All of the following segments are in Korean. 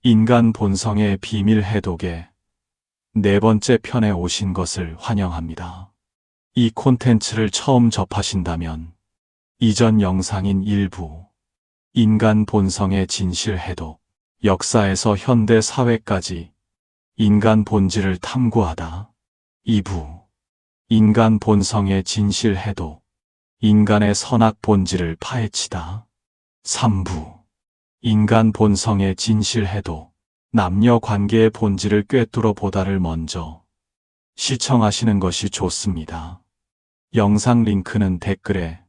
인간 본성의 비밀 해독에 네 번째 편에 오신 것을 환영합니다. 이 콘텐츠를 처음 접하신다면 이전 영상인 일부 인간 본성의 진실 해독, 역사에서 현대 사회까지 인간 본질을 탐구하다. 2부 인간 본성의 진실 해독, 인간의 선악 본질을 파헤치다. 3부 인간 본성의 진실 해독, 남녀 관계의 본질을 꿰뚫어 보다를 먼저 시청하시는 것이 좋습니다. 영상 링크는 댓글에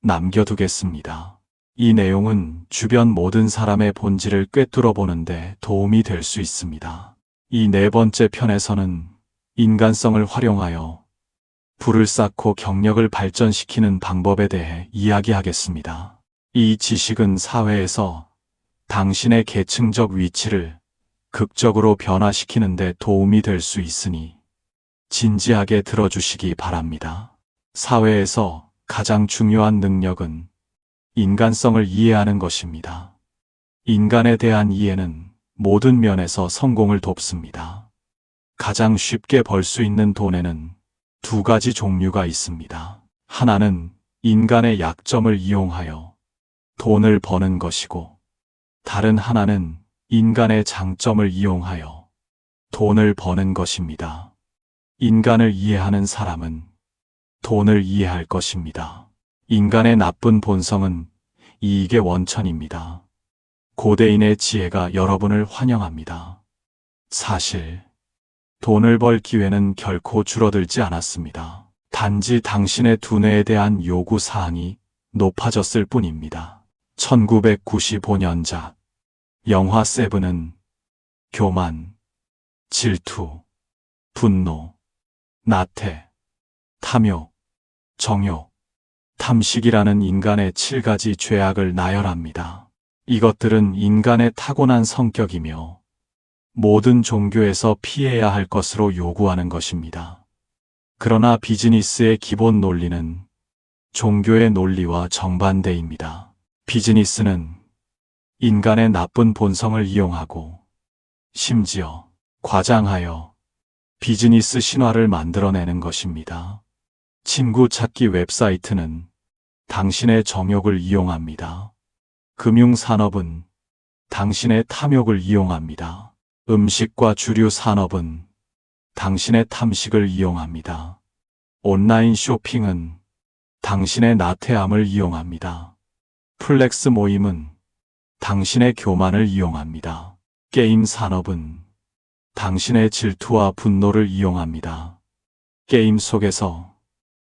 남겨두겠습니다. 이 내용은 주변 모든 사람의 본질을 꿰뚫어 보는데 도움이 될 수 있습니다. 이 네 번째 편에서는 인간성을 활용하여 부를 쌓고 경력을 발전시키는 방법에 대해 이야기하겠습니다. 이 지식은 사회에서 당신의 계층적 위치를 극적으로 변화시키는 데 도움이 될 수 있으니 진지하게 들어주시기 바랍니다. 사회에서 가장 중요한 능력은 인간성을 이해하는 것입니다. 인간에 대한 이해는 모든 면에서 성공을 돕습니다. 가장 쉽게 벌 수 있는 돈에는 두 가지 종류가 있습니다. 하나는 인간의 약점을 이용하여 돈을 버는 것이고, 다른 하나는 인간의 장점을 이용하여 돈을 버는 것입니다. 인간을 이해하는 사람은 돈을 이해할 것입니다. 인간의 나쁜 본성은 이익의 원천입니다. 고대인의 지혜가 여러분을 환영합니다. 사실 돈을 벌 기회는 결코 줄어들지 않았습니다. 단지 당신의 두뇌에 대한 요구 사항이 높아졌을 뿐입니다. 1995년작 영화 세븐은 교만, 질투, 분노, 나태, 탐욕, 정욕, 탐식이라는 인간의 7가지 죄악을 나열합니다. 이것들은 인간의 타고난 성격이며 모든 종교에서 피해야 할 것으로 요구하는 것입니다. 그러나 비즈니스의 기본 논리는 종교의 논리와 정반대입니다. 비즈니스는 인간의 나쁜 본성을 이용하고 심지어 과장하여 비즈니스 신화를 만들어내는 것입니다. 친구 찾기 웹사이트는 당신의 정욕을 이용합니다. 금융산업은 당신의 탐욕을 이용합니다. 음식과 주류 산업은 당신의 탐식을 이용합니다. 온라인 쇼핑은 당신의 나태함을 이용합니다. 플렉스 모임은 당신의 교만을 이용합니다. 게임 산업은 당신의 질투와 분노를 이용합니다. 게임 속에서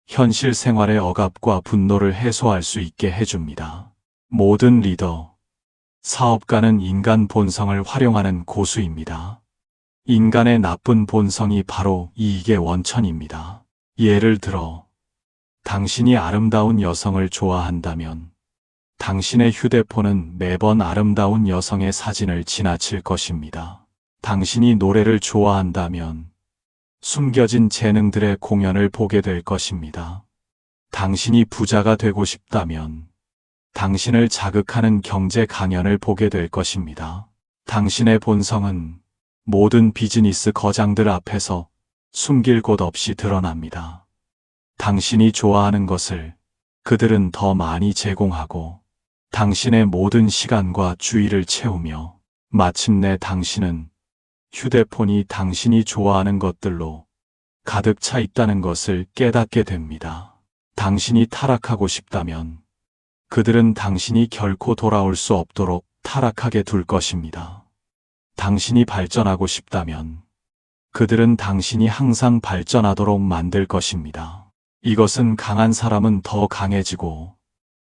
현실 생활의 억압과 분노를 해소할 수 있게 해줍니다. 모든 리더, 사업가는 인간 본성을 활용하는 고수입니다. 인간의 나쁜 본성이 바로 이익의 원천입니다. 예를 들어, 당신이 아름다운 여성을 좋아한다면 당신의 휴대폰은 매번 아름다운 여성의 사진을 지나칠 것입니다. 당신이 노래를 좋아한다면 숨겨진 재능들의 공연을 보게 될 것입니다. 당신이 부자가 되고 싶다면 당신을 자극하는 경제 강연을 보게 될 것입니다. 당신의 본성은 모든 비즈니스 거장들 앞에서 숨길 곳 없이 드러납니다. 당신이 좋아하는 것을 그들은 더 많이 제공하고 당신의 모든 시간과 주의를 채우며 마침내 당신은 휴대폰이 당신이 좋아하는 것들로 가득 차 있다는 것을 깨닫게 됩니다. 당신이 타락하고 싶다면 그들은 당신이 결코 돌아올 수 없도록 타락하게 둘 것입니다. 당신이 발전하고 싶다면 그들은 당신이 항상 발전하도록 만들 것입니다. 이것은 강한 사람은 더 강해지고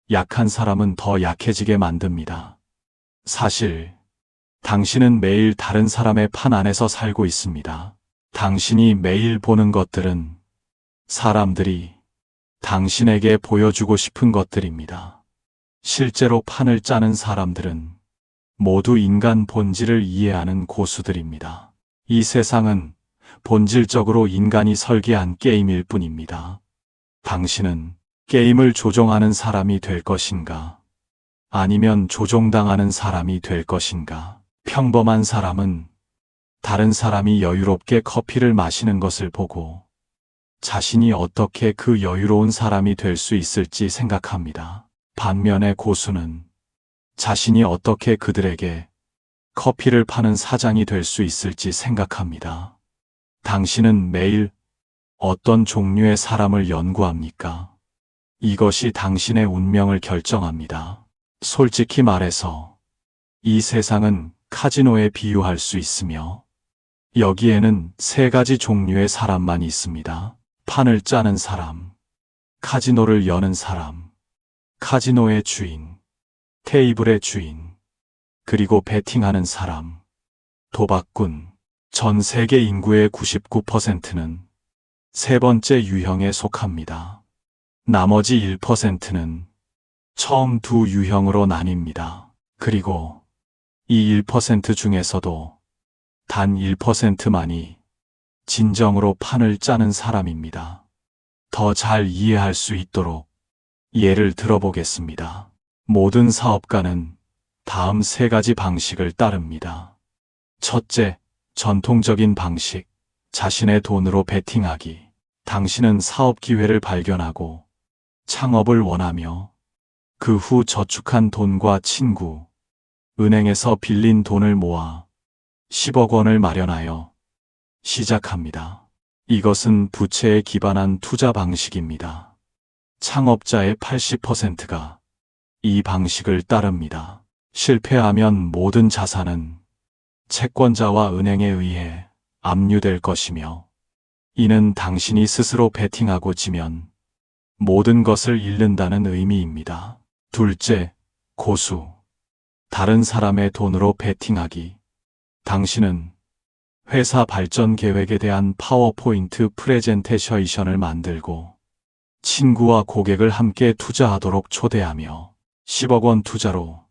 약한 사람은 더 약해지게 만듭니다. 사실 당신은 매일 다른 사람의 판 안에서 살고 있습니다. 당신이 매일 보는 것들은 사람들이 당신에게 보여주고 싶은 것들입니다. 실제로 판을 짜는 사람들은 모두 인간 본질을 이해하는 고수들입니다. 이 세상은 본질적으로 인간이 설계한 게임일 뿐입니다. 당신은 게임을 조종하는 사람이 될 것인가? 아니면 조종당하는 사람이 될 것인가? 평범한 사람은 다른 사람이 여유롭게 커피를 마시는 것을 보고 자신이 어떻게 그 여유로운 사람이 될 수 있을지 생각합니다. 반면에 고수는 자신이 어떻게 그들에게 커피를 파는 사장이 될 수 있을지 생각합니다. 당신은 매일 어떤 종류의 사람을 연구합니까? 이것이 당신의 운명을 결정합니다. 솔직히 말해서 이 세상은 카지노에 비유할 수 있으며 여기에는 세 가지 종류의 사람만 있습니다. 판을 짜는 사람, 카지노를 여는 사람, 카지노의 주인, 테이블의 주인, 그리고 베팅하는 사람, 도박꾼. 전 세계 인구의 99%는 세 번째 유형에 속합니다. 나머지 1%는 처음 두 유형으로 나뉩니다. 그리고 이 1% 중에서도 단 1%만이 진정으로 판을 짜는 사람입니다. 더 잘 이해할 수 있도록 예를 들어보겠습니다. 모든 사업가는 다음 세 가지 방식을 따릅니다. 첫째, 전통적인 방식, 자신의 돈으로 베팅하기. 당신은 사업 기회를 발견하고 창업을 원하며 그 후 저축한 돈과 친구, 은행에서 빌린 돈을 모아 10억 원을 마련하여 시작합니다. 이것은 부채에 기반한 투자 방식입니다. 창업자의 80%가 이 방식을 따릅니다. 실패하면 모든 자산은 채권자와 은행에 의해 압류될 것이며 이는 당신이 스스로 베팅하고 지면 모든 것을 잃는다는 의미입니다. 둘째, 고수. 다른 사람의 돈으로 베팅하기. 당신은 회사 발전 계획에 대한 파워포인트 프레젠테이션을 만들고 친구와 고객을 함께 투자하도록 초대하며 10억 원 투자로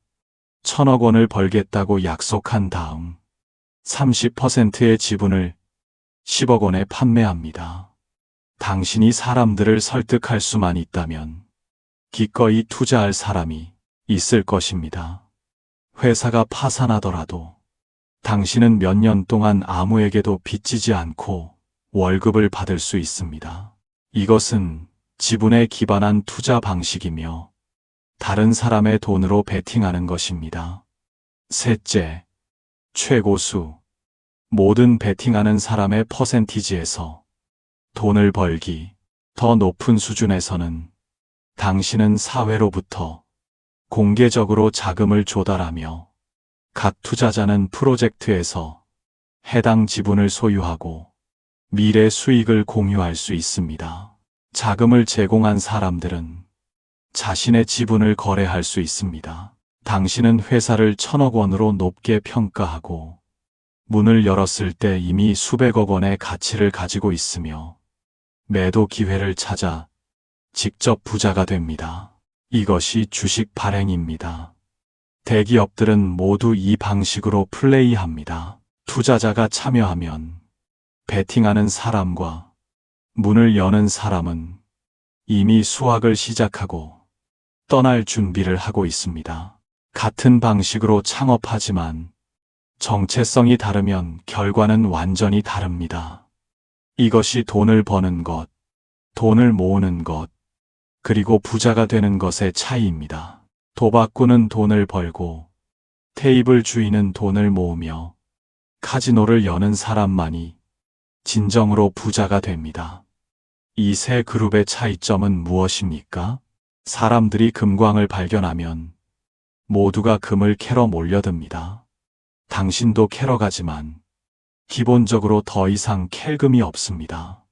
1000억 원을 벌겠다고 약속한 다음 30%의 지분을 10억 원에 판매합니다. 당신이 사람들을 설득할 수만 있다면 기꺼이 투자할 사람이 있을 것입니다. 회사가 파산하더라도 당신은 몇 년 동안 아무에게도 빚지지 않고 월급을 받을 수 있습니다. 이것은 지분에 기반한 투자 방식이며 다른 사람의 돈으로 베팅하는 것입니다. 셋째, 최고수. 모든 베팅하는 사람의 퍼센티지에서 돈을 벌기. 더 높은 수준에서는 당신은 사회로부터 공개적으로 자금을 조달하며 각 투자자는 프로젝트에서 해당 지분을 소유하고 미래 수익을 공유할 수 있습니다. 자금을 제공한 사람들은 자신의 지분을 거래할 수 있습니다. 당신은 회사를 1000억 원으로 높게 평가하고 문을 열었을 때 이미 수백억 원의 가치를 가지고 있으며 매도 기회를 찾아 직접 부자가 됩니다. 이것이 주식 발행입니다. 대기업들은 모두 이 방식으로 플레이합니다. 투자자가 참여하면 베팅하는 사람과 문을 여는 사람은 이미 수확을 시작하고 떠날 준비를 하고 있습니다. 같은 방식으로 창업하지만 정체성이 다르면 결과는 완전히 다릅니다. 이것이 돈을 버는 것, 돈을 모으는 것, 그리고 부자가 되는 것의 차이입니다. 도박꾼은 돈을 벌고 테이블 주인은 돈을 모으며 카지노를 여는 사람만이 진정으로 부자가 됩니다. 이 세 그룹의 차이점은 무엇입니까? 사람들이 금광을 발견하면 모두가 금을 캐러 몰려듭니다. 당신도 캐러 가지만 기본적으로 더 이상 캘 금이 없습니다.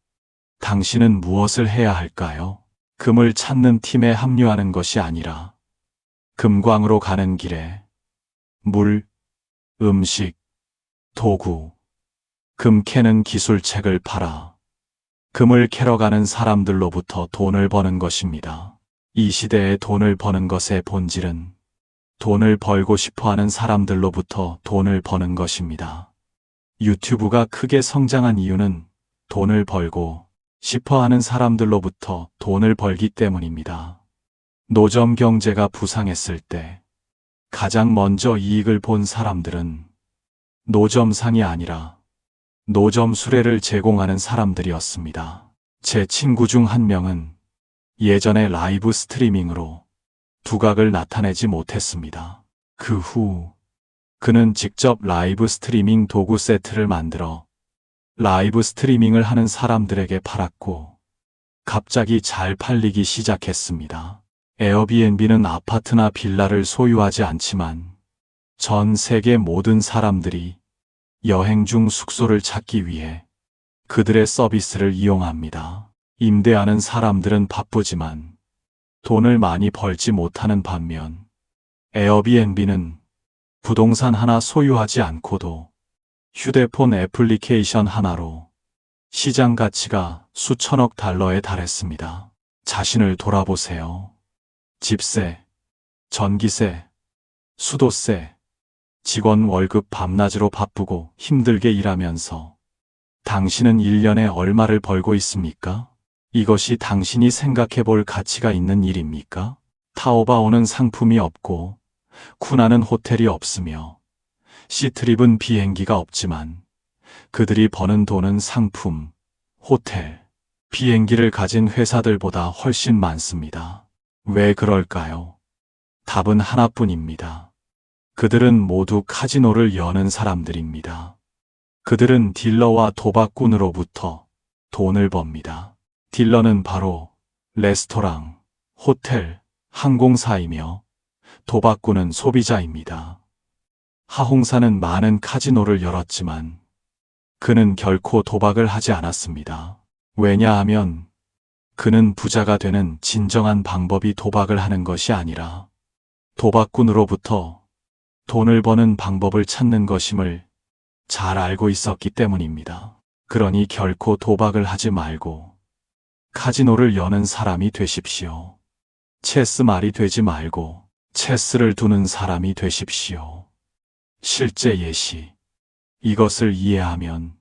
당신은 무엇을 해야 할까요? 금을 찾는 팀에 합류하는 것이 아니라 금광으로 가는 길에 물, 음식, 도구, 금 캐는 기술책을 팔아 금을 캐러 가는 사람들로부터 돈을 버는 것입니다. 이 시대에 돈을 버는 것의 본질은 돈을 벌고 싶어 하는 사람들로부터 돈을 버는 것입니다. 유튜브가 크게 성장한 이유는 돈을 벌고 싶어 하는 사람들로부터 돈을 벌기 때문입니다. 노점 경제가 부상했을 때 가장 먼저 이익을 본 사람들은 노점상이 아니라 노점 수레를 제공하는 사람들이었습니다. 제 친구 중 한 명은 예전에 라이브 스트리밍으로 두각을 나타내지 못했습니다. 그 후 그는 직접 라이브 스트리밍 도구 세트를 만들어 라이브 스트리밍을 하는 사람들에게 팔았고 갑자기 잘 팔리기 시작했습니다. 에어비앤비는 아파트나 빌라를 소유하지 않지만 전 세계 모든 사람들이 여행 중 숙소를 찾기 위해 그들의 서비스를 이용합니다. 임대하는 사람들은 바쁘지만 돈을 많이 벌지 못하는 반면 에어비앤비는 부동산 하나 소유하지 않고도 휴대폰 애플리케이션 하나로 시장 가치가 수천억 달러에 달했습니다. 자신을 돌아보세요. 집세, 전기세, 수도세, 직원 월급 밤낮으로 바쁘고 힘들게 일하면서 당신은 1년에 얼마를 벌고 있습니까? 이것이 당신이 생각해 볼 가치가 있는 일입니까? 타오바오는 상품이 없고 쿠나는 호텔이 없으며 시트립은 비행기가 없지만 그들이 버는 돈은 상품, 호텔, 비행기를 가진 회사들보다 훨씬 많습니다. 왜 그럴까요? 답은 하나뿐입니다. 그들은 모두 카지노를 여는 사람들입니다. 그들은 딜러와 도박꾼으로부터 돈을 법니다. 딜러는 바로 레스토랑, 호텔, 항공사이며 도박꾼은 소비자입니다. 하홍사는 많은 카지노를 열었지만 그는 결코 도박을 하지 않았습니다. 왜냐하면 그는 부자가 되는 진정한 방법이 도박을 하는 것이 아니라 도박꾼으로부터 돈을 버는 방법을 찾는 것임을 잘 알고 있었기 때문입니다. 그러니 결코 도박을 하지 말고 카지노를 여는 사람이 되십시오. 체스 말이 되지 말고 체스를 두는 사람이 되십시오. 실제 예시. 이것을 이해하면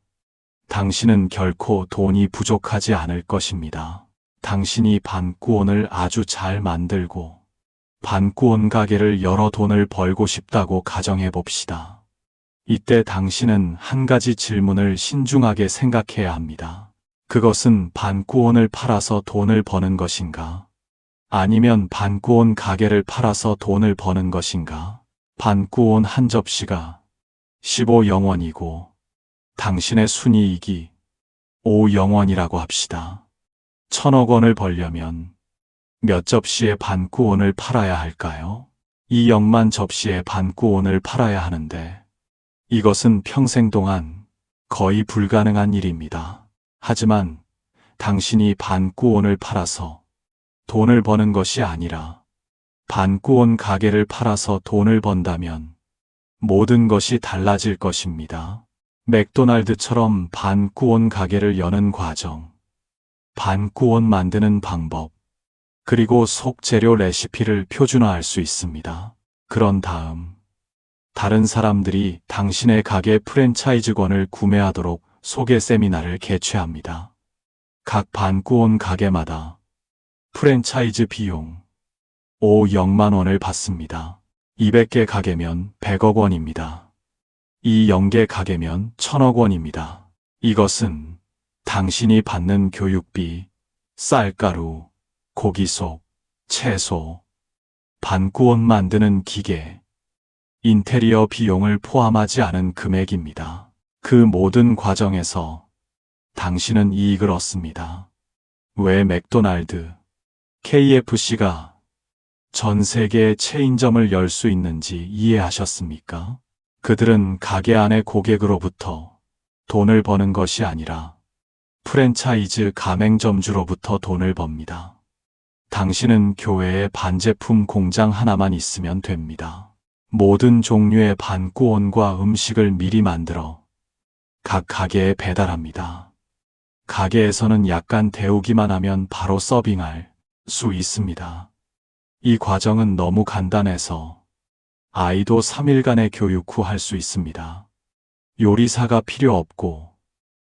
당신은 결코 돈이 부족하지 않을 것입니다. 당신이 반꾸온을 아주 잘 만들고 반꾸온 가게를 열어 돈을 벌고 싶다고 가정해 봅시다. 이때 당신은 한 가지 질문을 신중하게 생각해야 합니다. 그것은 반꾸온을 팔아서 돈을 버는 것인가? 아니면 반꾸온 가게를 팔아서 돈을 버는 것인가? 반꾸온 한 접시가 15영원이고 당신의 순이익이 5영원이라고 합시다. 1000억 원을 벌려면 몇 접시의 반꾸온을 팔아야 할까요? 2억만 접시의 반꾸온을 팔아야 하는데 이것은 평생 동안 거의 불가능한 일입니다. 하지만 당신이 반꾸온을 팔아서 돈을 버는 것이 아니라 반꾸온 가게를 팔아서 돈을 번다면 모든 것이 달라질 것입니다. 맥도날드처럼 반꾸온 가게를 여는 과정, 반꾸온 만드는 방법, 그리고 속재료 레시피를 표준화할 수 있습니다. 그런 다음 다른 사람들이 당신의 가게 프랜차이즈권을 구매하도록 소개 세미나를 개최합니다. 각 반꾸온 가게마다 프랜차이즈 비용 5영만 원을 받습니다. 200개 가게면 100억 원입니다. 200개 가게면 1000억 원입니다. 이것은 당신이 받는 교육비, 쌀가루, 고기속, 채소, 반꾸온 만드는 기계, 인테리어 비용을 포함하지 않은 금액입니다. 그 모든 과정에서 당신은 이익을 얻습니다. 왜 맥도날드, KFC가 전 세계의 체인점을 열 수 있는지 이해하셨습니까? 그들은 가게 안의 고객으로부터 돈을 버는 것이 아니라 프랜차이즈 가맹점주로부터 돈을 법니다. 당신은 교회에 반제품 공장 하나만 있으면 됩니다. 모든 종류의 반꾸온과 음식을 미리 만들어 각 가게에 배달합니다. 가게에서는 약간 데우기만 하면 바로 서빙할 수 있습니다. 이 과정은 너무 간단해서 아이도 3일간의 교육 후 할 수 있습니다. 요리사가 필요 없고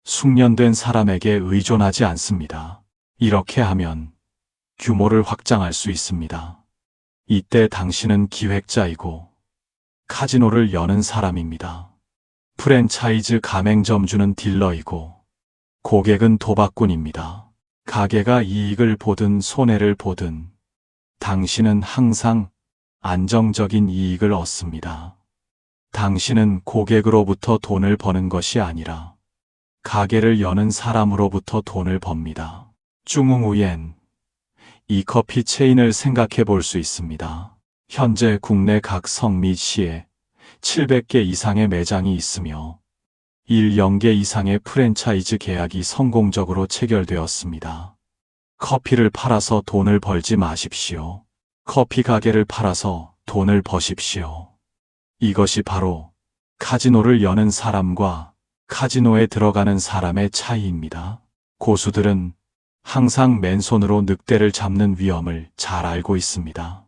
숙련된 사람에게 의존하지 않습니다. 이렇게 하면 규모를 확장할 수 있습니다. 이때 당신은 기획자이고 카지노를 여는 사람입니다. 프랜차이즈 가맹점주는 딜러이고 고객은 도박꾼입니다. 가게가 이익을 보든 손해를 보든 당신은 항상 안정적인 이익을 얻습니다. 당신은 고객으로부터 돈을 버는 것이 아니라 가게를 여는 사람으로부터 돈을 법니다. 중흥우엔 이 커피 체인을 생각해 볼 수 있습니다. 현재 국내 각 성 및 시에 700개 이상의 매장이 있으며 1,000개 이상의 프랜차이즈 계약이 성공적으로 체결되었습니다. 커피를 팔아서 돈을 벌지 마십시오. 커피 가게를 팔아서 돈을 버십시오. 이것이 바로 카지노를 여는 사람과 카지노에 들어가는 사람의 차이입니다. 고수들은 항상 맨손으로 늑대를 잡는 위험을 잘 알고 있습니다.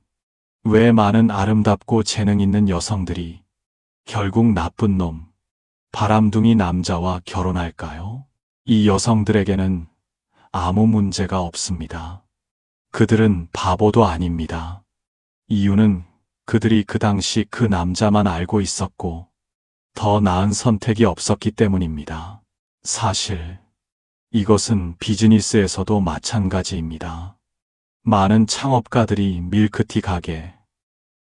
왜 많은 아름답고 재능 있는 여성들이 결국 나쁜 놈, 바람둥이 남자와 결혼할까요? 이 여성들에게는 아무 문제가 없습니다. 그들은 바보도 아닙니다. 이유는 그들이 그 당시 그 남자만 알고 있었고 더 나은 선택이 없었기 때문입니다. 사실 이것은 비즈니스에서도 마찬가지입니다. 많은 창업가들이 밀크티 가게,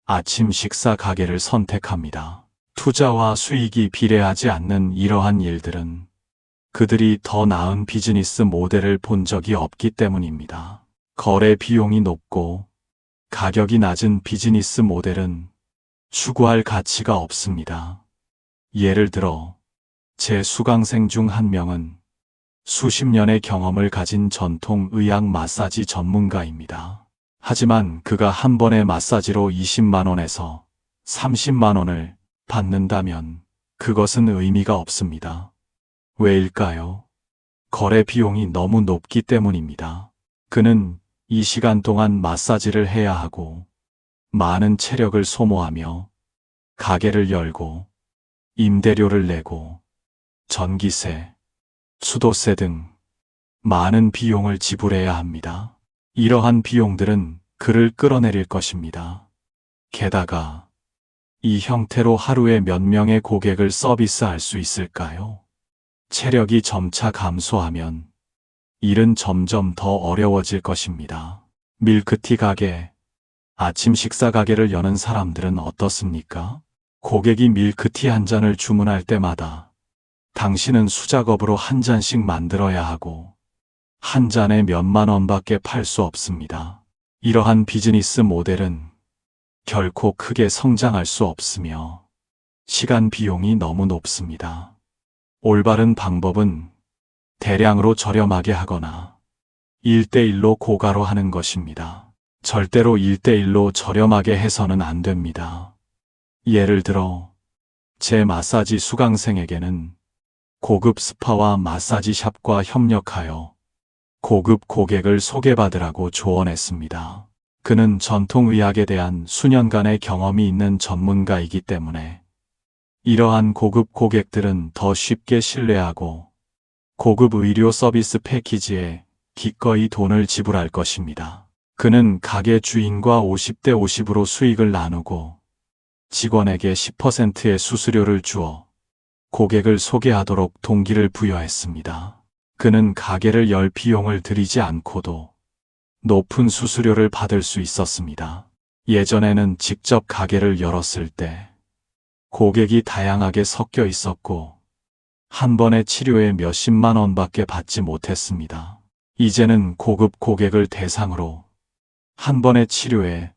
아침 식사 가게를 선택합니다. 투자와 수익이 비례하지 않는 이러한 일들은 그들이 더 나은 비즈니스 모델을 본 적이 없기 때문입니다. 거래 비용이 높고 가격이 낮은 비즈니스 모델은 추구할 가치가 없습니다. 예를 들어 제 수강생 중 한 명은 수십 년의 경험을 가진 전통 의학 마사지 전문가입니다. 하지만 그가 한 번의 마사지로 20만 원에서 30만 원을 받는다면 그것은 의미가 없습니다. 왜일까요? 거래 비용이 너무 높기 때문입니다. 그는 이 시간 동안 마사지를 해야 하고 많은 체력을 소모하며 가게를 열고 임대료를 내고 전기세, 수도세 등 많은 비용을 지불해야 합니다. 이러한 비용들은 그를 끌어내릴 것입니다. 게다가 이 형태로 하루에 몇 명의 고객을 서비스할 수 있을까요? 체력이 점차 감소하면 일은 점점 더 어려워질 것입니다. 밀크티 가게, 아침 식사 가게를 여는 사람들은 어떻습니까? 고객이 밀크티 한 잔을 주문할 때마다 당신은 수작업으로 한 잔씩 만들어야 하고 한 잔에 몇만 원밖에 팔 수 없습니다. 이러한 비즈니스 모델은 결코 크게 성장할 수 없으며 시간 비용이 너무 높습니다. 올바른 방법은 대량으로 저렴하게 하거나 1대1로 고가로 하는 것입니다. 절대로 1대1로 저렴하게 해서는 안 됩니다. 예를 들어 제 마사지 수강생에게는 고급 스파와 마사지 샵과 협력하여 고급 고객을 소개받으라고 조언했습니다. 그는 전통의학에 대한 수년간의 경험이 있는 전문가이기 때문에 이러한 고급 고객들은 더 쉽게 신뢰하고 고급 의료 서비스 패키지에 기꺼이 돈을 지불할 것입니다. 그는 가게 주인과 50대 50으로 수익을 나누고 직원에게 10%의 수수료를 주어 고객을 소개하도록 동기를 부여했습니다. 그는 가게를 열 비용을 들이지 않고도 높은 수수료를 받을 수 있었습니다. 예전에는 직접 가게를 열었을 때 고객이 다양하게 섞여 있었고 한 번의 치료에 몇십만 원밖에 받지 못했습니다. 이제는 고급 고객을 대상으로 한 번의 치료에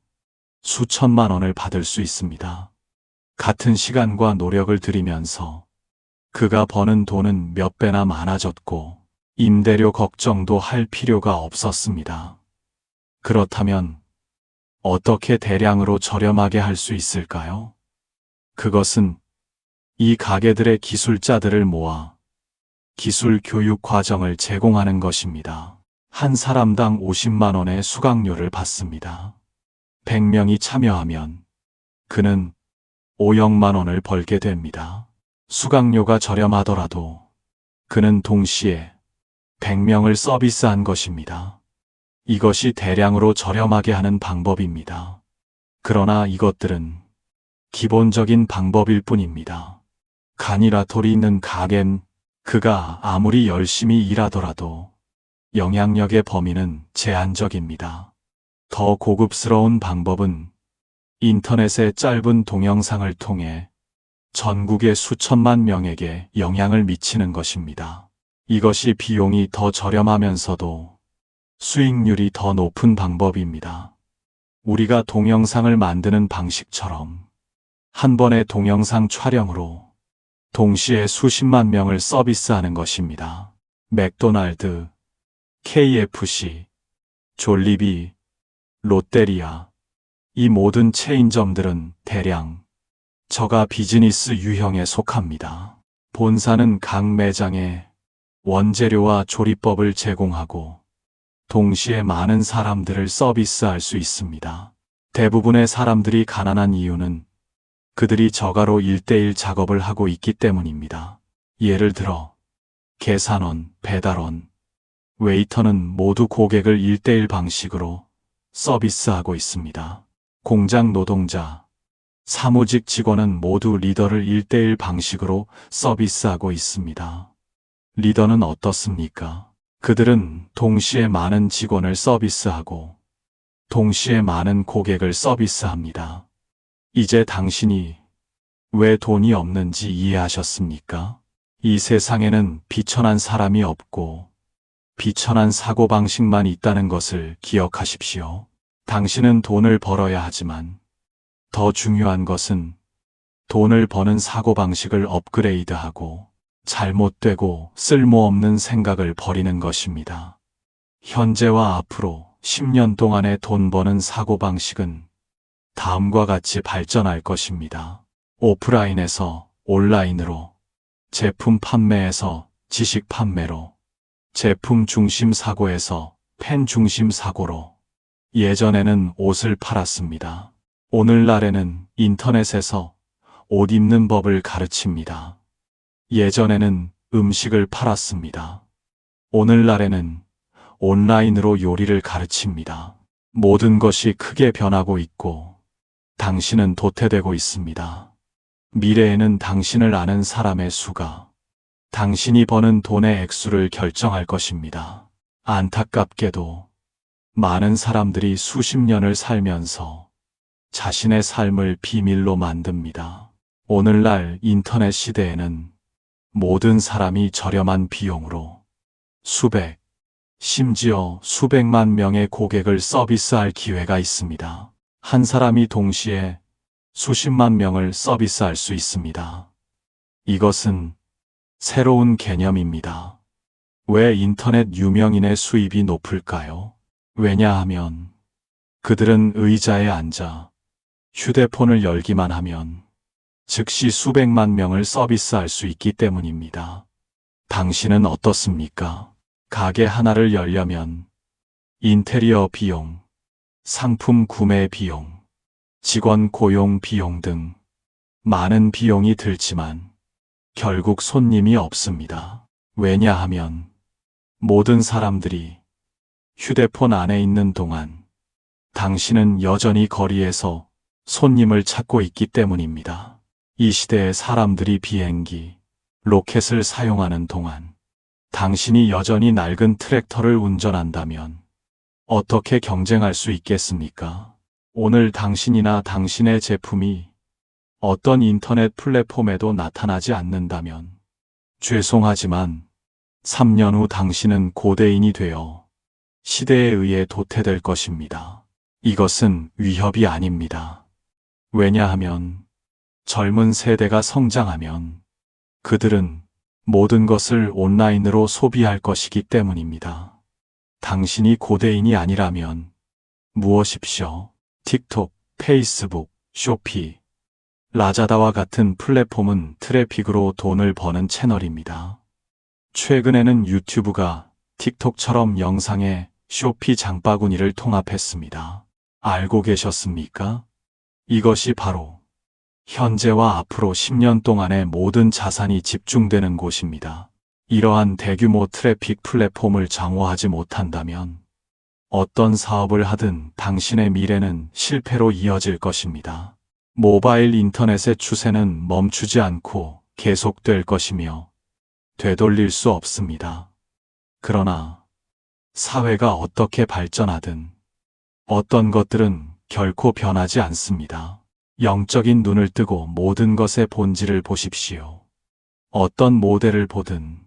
수천만 원을 받을 수 있습니다. 같은 시간과 노력을 들이면서 그가 버는 돈은 몇 배나 많아졌고 임대료 걱정도 할 필요가 없었습니다. 그렇다면 어떻게 대량으로 저렴하게 할 수 있을까요? 그것은 이 가게들의 기술자들을 모아 기술 교육 과정을 제공하는 것입니다. 한 사람당 50만 원의 수강료를 받습니다. 100명이 참여하면 그는 5억만 원을 벌게 됩니다. 수강료가 저렴하더라도 그는 동시에 100명을 서비스한 것입니다. 이것이 대량으로 저렴하게 하는 방법입니다. 그러나 이것들은 기본적인 방법일 뿐입니다. 간이라돌이 있는 가겐, 그가 아무리 열심히 일하더라도 영향력의 범위는 제한적입니다. 더 고급스러운 방법은 인터넷의 짧은 동영상을 통해 전국의 수천만 명에게 영향을 미치는 것입니다. 이것이 비용이 더 저렴하면서도 수익률이 더 높은 방법입니다. 우리가 동영상을 만드는 방식처럼 한 번의 동영상 촬영으로 동시에 수십만 명을 서비스하는 것입니다. 맥도날드, KFC, 졸리비, 롯데리아, 이 모든 체인점들은 대량 저가 비즈니스 유형에 속합니다. 본사는 각 매장에 원재료와 조리법을 제공하고 동시에 많은 사람들을 서비스할 수 있습니다. 대부분의 사람들이 가난한 이유는 그들이 저가로 1:1 작업을 하고 있기 때문입니다. 예를 들어 계산원, 배달원, 웨이터는 모두 고객을 1:1 방식으로 서비스하고 있습니다. 공장 노동자, 사무직 직원은 모두 리더를 1:1 방식으로 서비스하고 있습니다. 리더는 어떻습니까? 그들은 동시에 많은 직원을 서비스하고 동시에 많은 고객을 서비스합니다. 이제 당신이 왜 돈이 없는지 이해하셨습니까? 이 세상에는 비천한 사람이 없고 비천한 사고방식만 있다는 것을 기억하십시오. 당신은 돈을 벌어야 하지만 더 중요한 것은 돈을 버는 사고방식을 업그레이드하고 잘못되고 쓸모없는 생각을 버리는 것입니다. 현재와 앞으로 10년 동안의 돈 버는 사고방식은 다음과 같이 발전할 것입니다. 오프라인에서 온라인으로, 제품 판매에서 지식 판매로, 제품 중심 사고에서 팬 중심 사고로. 예전에는 옷을 팔았습니다. 오늘날에는 인터넷에서 옷 입는 법을 가르칩니다. 예전에는 음식을 팔았습니다. 오늘날에는 온라인으로 요리를 가르칩니다. 모든 것이 크게 변하고 있고 당신은 도태되고 있습니다. 미래에는 당신을 아는 사람의 수가 당신이 버는 돈의 액수를 결정할 것입니다. 안타깝게도 많은 사람들이 수십 년을 살면서 자신의 삶을 비밀로 만듭니다. 오늘날 인터넷 시대에는 모든 사람이 저렴한 비용으로 수백, 심지어 수백만 명의 고객을 서비스할 기회가 있습니다. 한 사람이 동시에 수십만 명을 서비스할 수 있습니다. 이것은 새로운 개념입니다. 왜 인터넷 유명인의 수입이 높을까요? 왜냐하면 그들은 의자에 앉아 휴대폰을 열기만 하면 즉시 수백만 명을 서비스할 수 있기 때문입니다. 당신은 어떻습니까? 가게 하나를 열려면 인테리어 비용, 상품 구매 비용, 직원 고용 비용 등 많은 비용이 들지만 결국 손님이 없습니다. 왜냐하면 모든 사람들이 휴대폰 안에 있는 동안 당신은 여전히 거리에서 손님을 찾고 있기 때문입니다. 이 시대의 사람들이 비행기, 로켓을 사용하는 동안 당신이 여전히 낡은 트랙터를 운전한다면 어떻게 경쟁할 수 있겠습니까? 오늘 당신이나 당신의 제품이 어떤 인터넷 플랫폼에도 나타나지 않는다면 죄송하지만 3년 후 당신은 고대인이 되어 시대에 의해 도태될 것입니다. 이것은 위협이 아닙니다. 왜냐하면 젊은 세대가 성장하면 그들은 모든 것을 온라인으로 소비할 것이기 때문입니다. 당신이 고대인이 아니라면 무엇입시오? 틱톡, 페이스북, 쇼피, 라자다와 같은 플랫폼은 트래픽으로 돈을 버는 채널입니다. 최근에는 유튜브가 틱톡처럼 영상에 쇼피 장바구니를 통합했습니다. 알고 계셨습니까? 이것이 바로 현재와 앞으로 10년 동안의 모든 자산이 집중되는 곳입니다. 이러한 대규모 트래픽 플랫폼을 장워하지 못한다면 어떤 사업을 하든 당신의 미래는 실패로 이어질 것입니다. 모바일 인터넷의 추세는 멈추지 않고 계속될 것이며 되돌릴 수 없습니다. 그러나 사회가 어떻게 발전하든 어떤 것들은 결코 변하지 않습니다. 영적인 눈을 뜨고 모든 것의 본질을 보십시오. 어떤 모델을 보든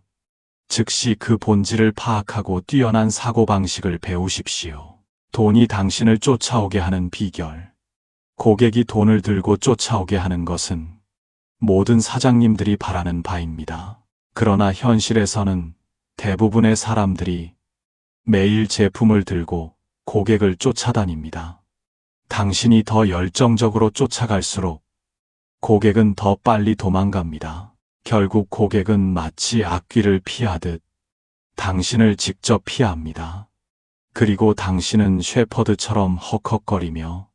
즉시 그 본질을 파악하고 뛰어난 사고방식을 배우십시오. 돈이 당신을 쫓아오게 하는 비결. 고객이 돈을 들고 쫓아오게 하는 것은 모든 사장님들이 바라는 바입니다. 그러나 현실에서는 대부분의 사람들이 매일 제품을 들고 고객을 쫓아다닙니다. 당신이 더 열정적으로 쫓아갈수록 고객은 더 빨리 도망갑니다. 결국 고객은 마치 악귀를 피하듯 당신을 직접 피합니다. 그리고 당신은 셰퍼드처럼 헉헉거리며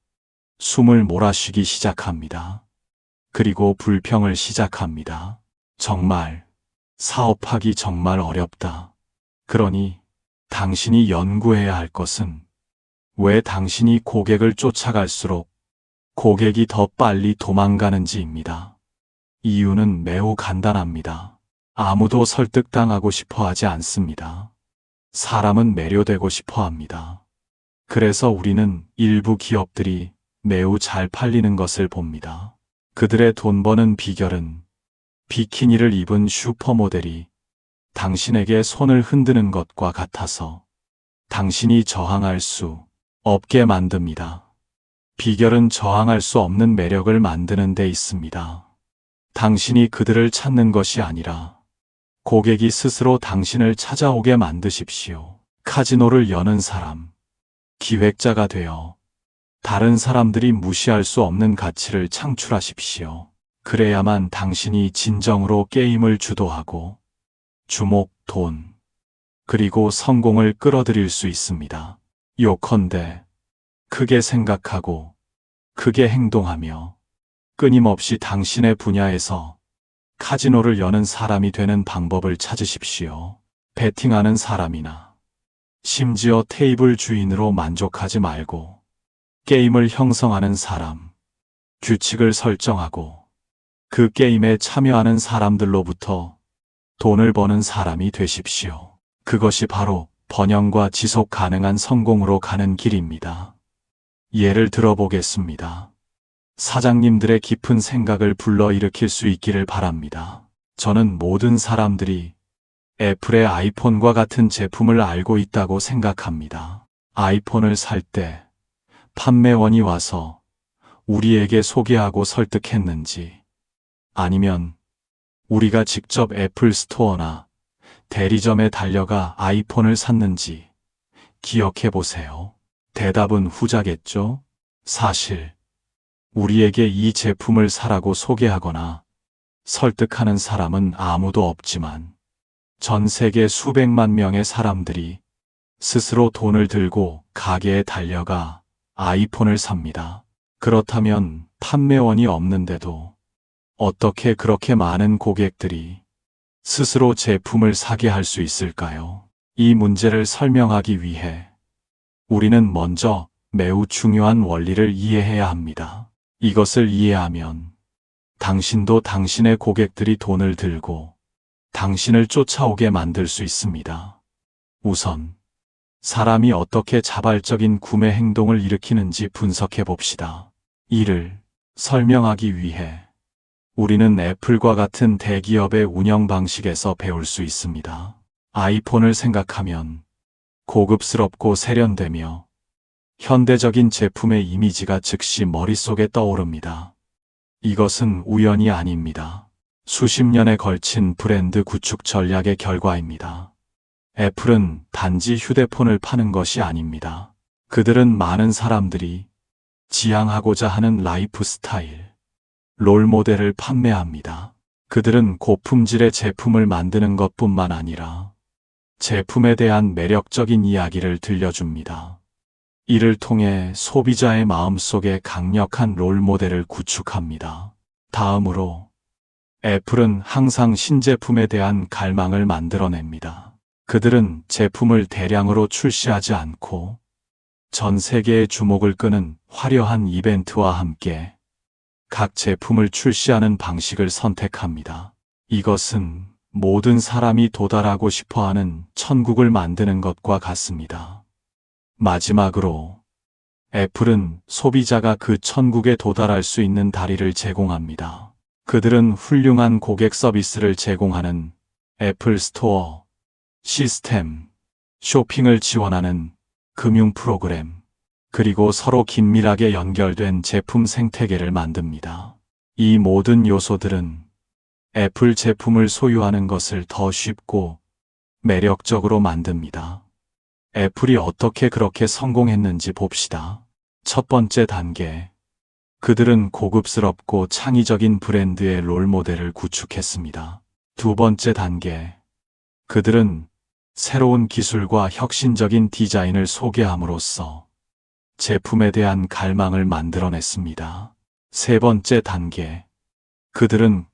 숨을 몰아쉬기 시작합니다. 그리고 불평을 시작합니다. 정말 사업하기 정말 어렵다. 그러니 당신이 연구해야 할 것은 왜 당신이 고객을 쫓아갈수록 고객이 더 빨리 도망가는지입니다. 이유는 매우 간단합니다. 아무도 설득당하고 싶어 하지 않습니다. 사람은 매료되고 싶어 합니다. 그래서 우리는 일부 기업들이 매우 잘 팔리는 것을 봅니다. 그들의 돈 버는 비결은 비키니를 입은 슈퍼모델이 당신에게 손을 흔드는 것과 같아서 당신이 저항할 수 없게 만듭니다. 비결은 저항할 수 없는 매력을 만드는 데 있습니다. 당신이 그들을 찾는 것이 아니라 고객이 스스로 당신을 찾아오게 만드십시오. 카지노를 여는 사람, 기획자가 되어 다른 사람들이 무시할 수 없는 가치를 창출하십시오. 그래야만 당신이 진정으로 게임을 주도하고 주목, 돈, 그리고 성공을 끌어들일 수 있습니다. 요컨대 크게 생각하고 크게 행동하며 끊임없이 당신의 분야에서 카지노를 여는 사람이 되는 방법을 찾으십시오. 베팅하는 사람이나 심지어 테이블 주인으로 만족하지 말고 게임을 형성하는 사람, 규칙을 설정하고 그 게임에 참여하는 사람들로부터 돈을 버는 사람이 되십시오. 그것이 바로 번영과 지속 가능한 성공으로 가는 길입니다. 예를 들어보겠습니다. 사장님들의 깊은 생각을 불러일으킬 수 있기를 바랍니다. 저는 모든 사람들이 애플의 아이폰과 같은 제품을 알고 있다고 생각합니다. 아이폰을 살 때 판매원이 와서 우리에게 소개하고 설득했는지, 아니면 우리가 직접 애플 스토어나 대리점에 달려가 아이폰을 샀는지 기억해 보세요. 대답은 후자겠죠? 사실 우리에게 이 제품을 사라고 소개하거나 설득하는 사람은 아무도 없지만 전 세계 수백만 명의 사람들이 스스로 돈을 들고 가게에 달려가 아이폰을 삽니다. 그렇다면 판매원이 없는데도 어떻게 그렇게 많은 고객들이 스스로 제품을 사게 할 수 있을까요? 이 문제를 설명하기 위해 우리는 먼저 매우 중요한 원리를 이해해야 합니다. 이것을 이해하면 당신도 당신의 고객들이 돈을 들고 당신을 쫓아오게 만들 수 있습니다. 우선 사람이 어떻게 자발적인 구매 행동을 일으키는지 분석해 봅시다. 이를 설명하기 위해 우리는 애플과 같은 대기업의 운영 방식에서 배울 수 있습니다. 아이폰을 생각하면 고급스럽고 세련되며 현대적인 제품의 이미지가 즉시 머릿속에 떠오릅니다. 이것은 우연이 아닙니다. 수십 년에 걸친 브랜드 구축 전략의 결과입니다. 애플은 단지 휴대폰을 파는 것이 아닙니다. 그들은 많은 사람들이 지향하고자 하는 라이프 스타일, 롤 모델을 판매합니다. 그들은 고품질의 제품을 만드는 것뿐만 아니라 제품에 대한 매력적인 이야기를 들려줍니다. 이를 통해 소비자의 마음속에 강력한 롤 모델을 구축합니다. 다음으로 애플은 항상 신제품에 대한 갈망을 만들어냅니다. 그들은 제품을 대량으로 출시하지 않고 전 세계의 주목을 끄는 화려한 이벤트와 함께 각 제품을 출시하는 방식을 선택합니다. 이것은 모든 사람이 도달하고 싶어 하는 천국을 만드는 것과 같습니다. 마지막으로 애플은 소비자가 그 천국에 도달할 수 있는 다리를 제공합니다. 그들은 훌륭한 고객 서비스를 제공하는 애플 스토어 시스템, 쇼핑을 지원하는 금융 프로그램, 그리고 서로 긴밀하게 연결된 제품 생태계를 만듭니다. 이 모든 요소들은 애플 제품을 소유하는 것을 더 쉽고 매력적으로 만듭니다. 애플이 어떻게 그렇게 성공했는지 봅시다. 첫 번째 단계. 그들은 고급스럽고 창의적인 브랜드의 롤모델을 구축했습니다. 두 번째 단계. 그들은 새로운 기술과 혁신적인 디자인을 소개함으로써 제품에 대한 갈망을 만들어냈습니다. 세 번째 단계. 그들은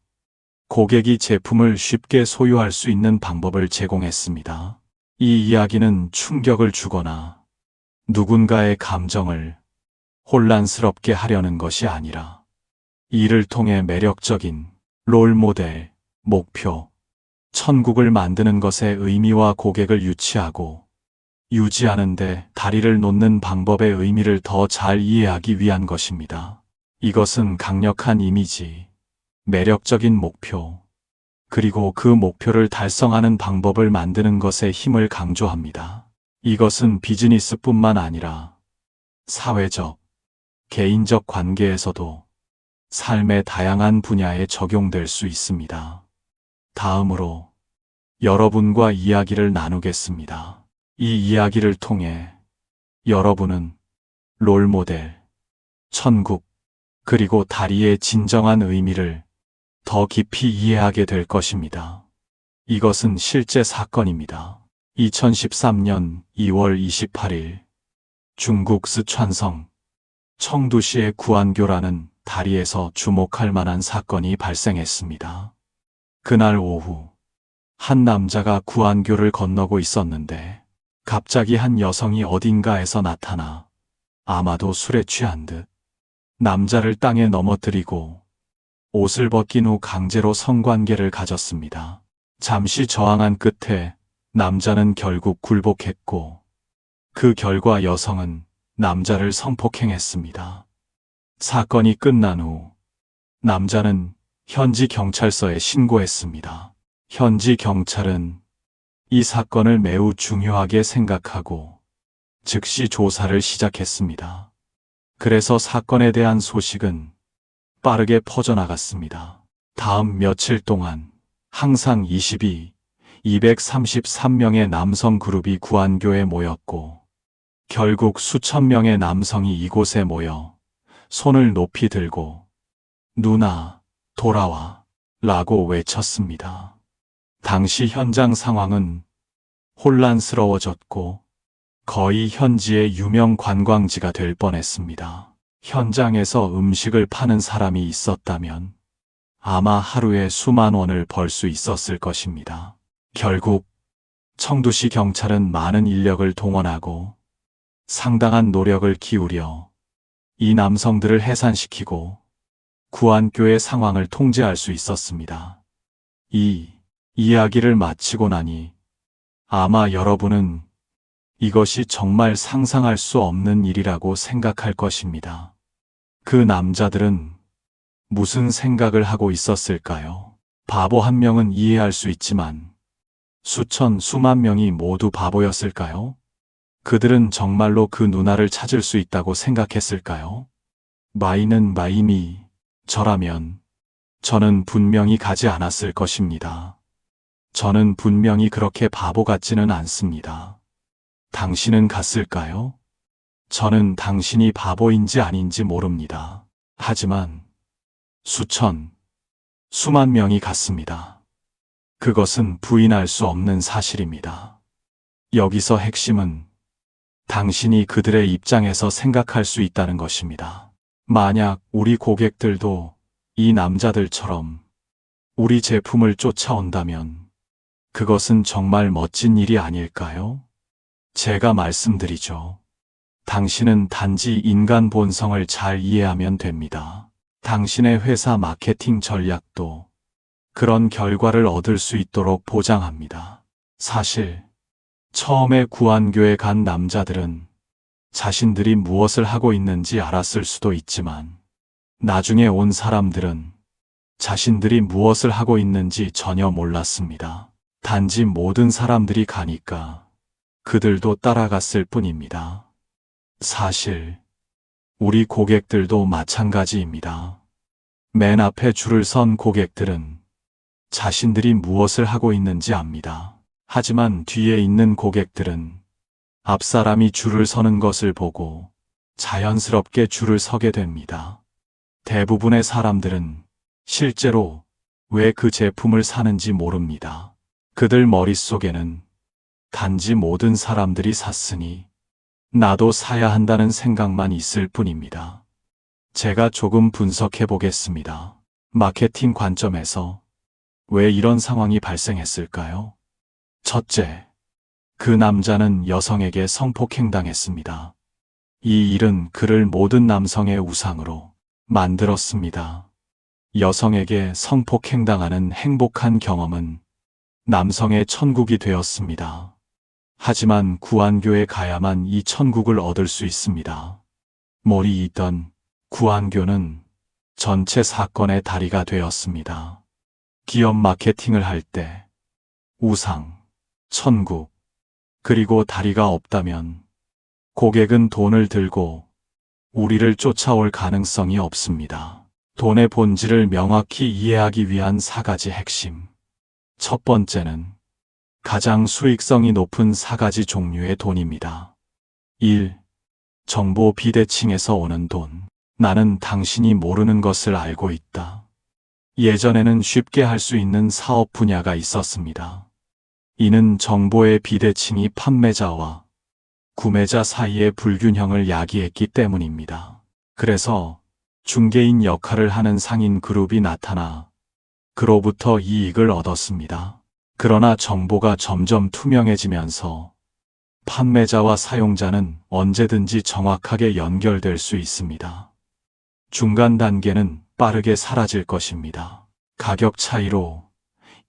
고객이 제품을 쉽게 소유할 수 있는 방법을 제공했습니다. 이 이야기는 충격을 주거나 누군가의 감정을 혼란스럽게 하려는 것이 아니라 이를 통해 매력적인 롤모델, 목표, 천국을 만드는 것의 의미와 고객을 유치하고 유지하는 데 다리를 놓는 방법의 의미를 더 잘 이해하기 위한 것입니다. 이것은 강력한 이미지, 매력적인 목표, 그리고 그 목표를 달성하는 방법을 만드는 것에 힘을 강조합니다. 이것은 비즈니스뿐만 아니라 사회적, 개인적 관계에서도 삶의 다양한 분야에 적용될 수 있습니다. 다음으로 여러분과 이야기를 나누겠습니다. 이 이야기를 통해 여러분은 롤모델, 천국, 그리고 다리의 진정한 의미를 더 깊이 이해하게 될 것입니다. 이것은 실제 사건입니다. 2013년 2월 28일 중국 스촨성 청두시의 구안교라는 다리에서 주목할 만한 사건이 발생했습니다. 그날 오후 한 남자가 구안교를 건너고 있었는데 갑자기 한 여성이 어딘가에서 나타나 아마도 술에 취한 듯 남자를 땅에 넘어뜨리고 옷을 벗긴 후 강제로 성관계를 가졌습니다. 잠시 저항한 끝에 남자는 결국 굴복했고 그 결과 여성은 남자를 성폭행했습니다. 사건이 끝난 후 남자는 현지 경찰서에 신고했습니다. 현지 경찰은 이 사건을 매우 중요하게 생각하고 즉시 조사를 시작했습니다. 그래서 사건에 대한 소식은 빠르게 퍼져나갔습니다. 다음 며칠 동안 항상 233명의 남성 그룹이 구안교에 모였고 결국 수천 명의 남성이 이곳에 모여 손을 높이 들고 누나, 돌아와 라고 외쳤습니다. 당시 현장 상황은 혼란스러워졌고 거의 현지의 유명 관광지가 될 뻔했습니다. 현장에서 음식을 파는 사람이 있었다면 아마 하루에 수만 원을 벌 수 있었을 것입니다. 결국 청두시 경찰은 많은 인력을 동원하고 상당한 노력을 기울여 이 남성들을 해산시키고 구안교의 상황을 통제할 수 있었습니다. 이 이야기를 마치고 나니 아마 여러분은 이것이 정말 상상할 수 없는 일이라고 생각할 것입니다. 그 남자들은 무슨 생각을 하고 있었을까요? 바보 한 명은 이해할 수 있지만 수만 명이 모두 바보였을까요? 그들은 정말로 그 누나를 찾을 수 있다고 생각했을까요? 마이는 마이미, 저라면 저는 분명히 가지 않았을 것입니다. 저는 분명히 그렇게 바보 같지는 않습니다. 당신은 갔을까요? 저는 당신이 바보인지 아닌지 모릅니다. 하지만 수만 명이 갔습니다. 그것은 부인할 수 없는 사실입니다. 여기서 핵심은 당신이 그들의 입장에서 생각할 수 있다는 것입니다. 만약 우리 고객들도 이 남자들처럼 우리 제품을 쫓아온다면 그것은 정말 멋진 일이 아닐까요? 제가 말씀드리죠. 당신은 단지 인간 본성을 잘 이해하면 됩니다. 당신의 회사 마케팅 전략도 그런 결과를 얻을 수 있도록 보장합니다. 사실 처음에 구안교에 간 남자들은 자신들이 무엇을 하고 있는지 알았을 수도 있지만 나중에 온 사람들은 자신들이 무엇을 하고 있는지 전혀 몰랐습니다. 단지 모든 사람들이 가니까 그들도 따라갔을 뿐입니다. 사실 우리 고객들도 마찬가지입니다. 맨 앞에 줄을 선 고객들은 자신들이 무엇을 하고 있는지 압니다. 하지만 뒤에 있는 고객들은 앞 사람이 줄을 서는 것을 보고 자연스럽게 줄을 서게 됩니다. 대부분의 사람들은 실제로 왜 그 제품을 사는지 모릅니다. 그들 머릿속에는 단지 모든 사람들이 샀으니 나도 사야 한다는 생각만 있을 뿐입니다. 제가 조금 분석해 보겠습니다. 마케팅 관점에서 왜 이런 상황이 발생했을까요? 첫째, 그 남자는 여성에게 성폭행당했습니다. 이 일은 그를 모든 남성의 우상으로 만들었습니다. 여성에게 성폭행당하는 행복한 경험은 남성의 천국이 되었습니다. 하지만 구안교에 가야만 이 천국을 얻을 수 있습니다. 몰이 있던 구안교는 전체 사건의 다리가 되었습니다. 기업 마케팅을 할 때 우상, 천국, 그리고 다리가 없다면 고객은 돈을 들고 우리를 쫓아올 가능성이 없습니다. 돈의 본질을 명확히 이해하기 위한 4가지 핵심. 첫 번째는 가장 수익성이 높은 4가지 종류의 돈입니다. 1. 정보 비대칭에서 오는 돈. 나는 당신이 모르는 것을 알고 있다. 예전에는 쉽게 할 수 있는 사업 분야가 있었습니다. 이는 정보의 비대칭이 판매자와 구매자 사이의 불균형을 야기했기 때문입니다. 그래서 중개인 역할을 하는 상인 그룹이 나타나 그로부터 이익을 얻었습니다. 그러나 정보가 점점 투명해지면서 판매자와 사용자는 언제든지 정확하게 연결될 수 있습니다. 중간 단계는 빠르게 사라질 것입니다. 가격 차이로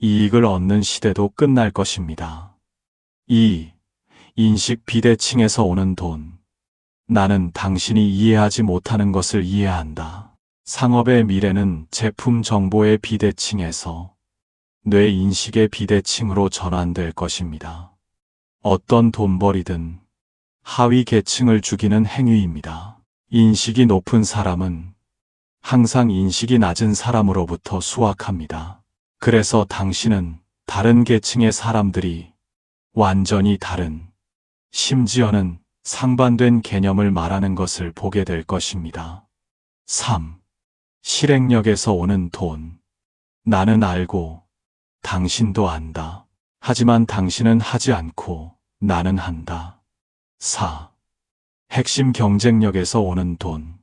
이익을 얻는 시대도 끝날 것입니다. 2. 인식 비대칭에서 오는 돈. 나는 당신이 이해하지 못하는 것을 이해한다. 상업의 미래는 제품 정보의 비대칭에서 뇌 인식의 비대칭으로 전환될 것입니다. 어떤 돈벌이든 하위 계층을 죽이는 행위입니다. 인식이 높은 사람은 항상 인식이 낮은 사람으로부터 수확합니다. 그래서 당신은 다른 계층의 사람들이 완전히 다른, 심지어는 상반된 개념을 말하는 것을 보게 될 것입니다. 3. 실행력에서 오는 돈. 나는 알고 당신도 안다. 하지만 당신은 하지 않고 나는 한다. 4. 핵심 경쟁력에서 오는 돈.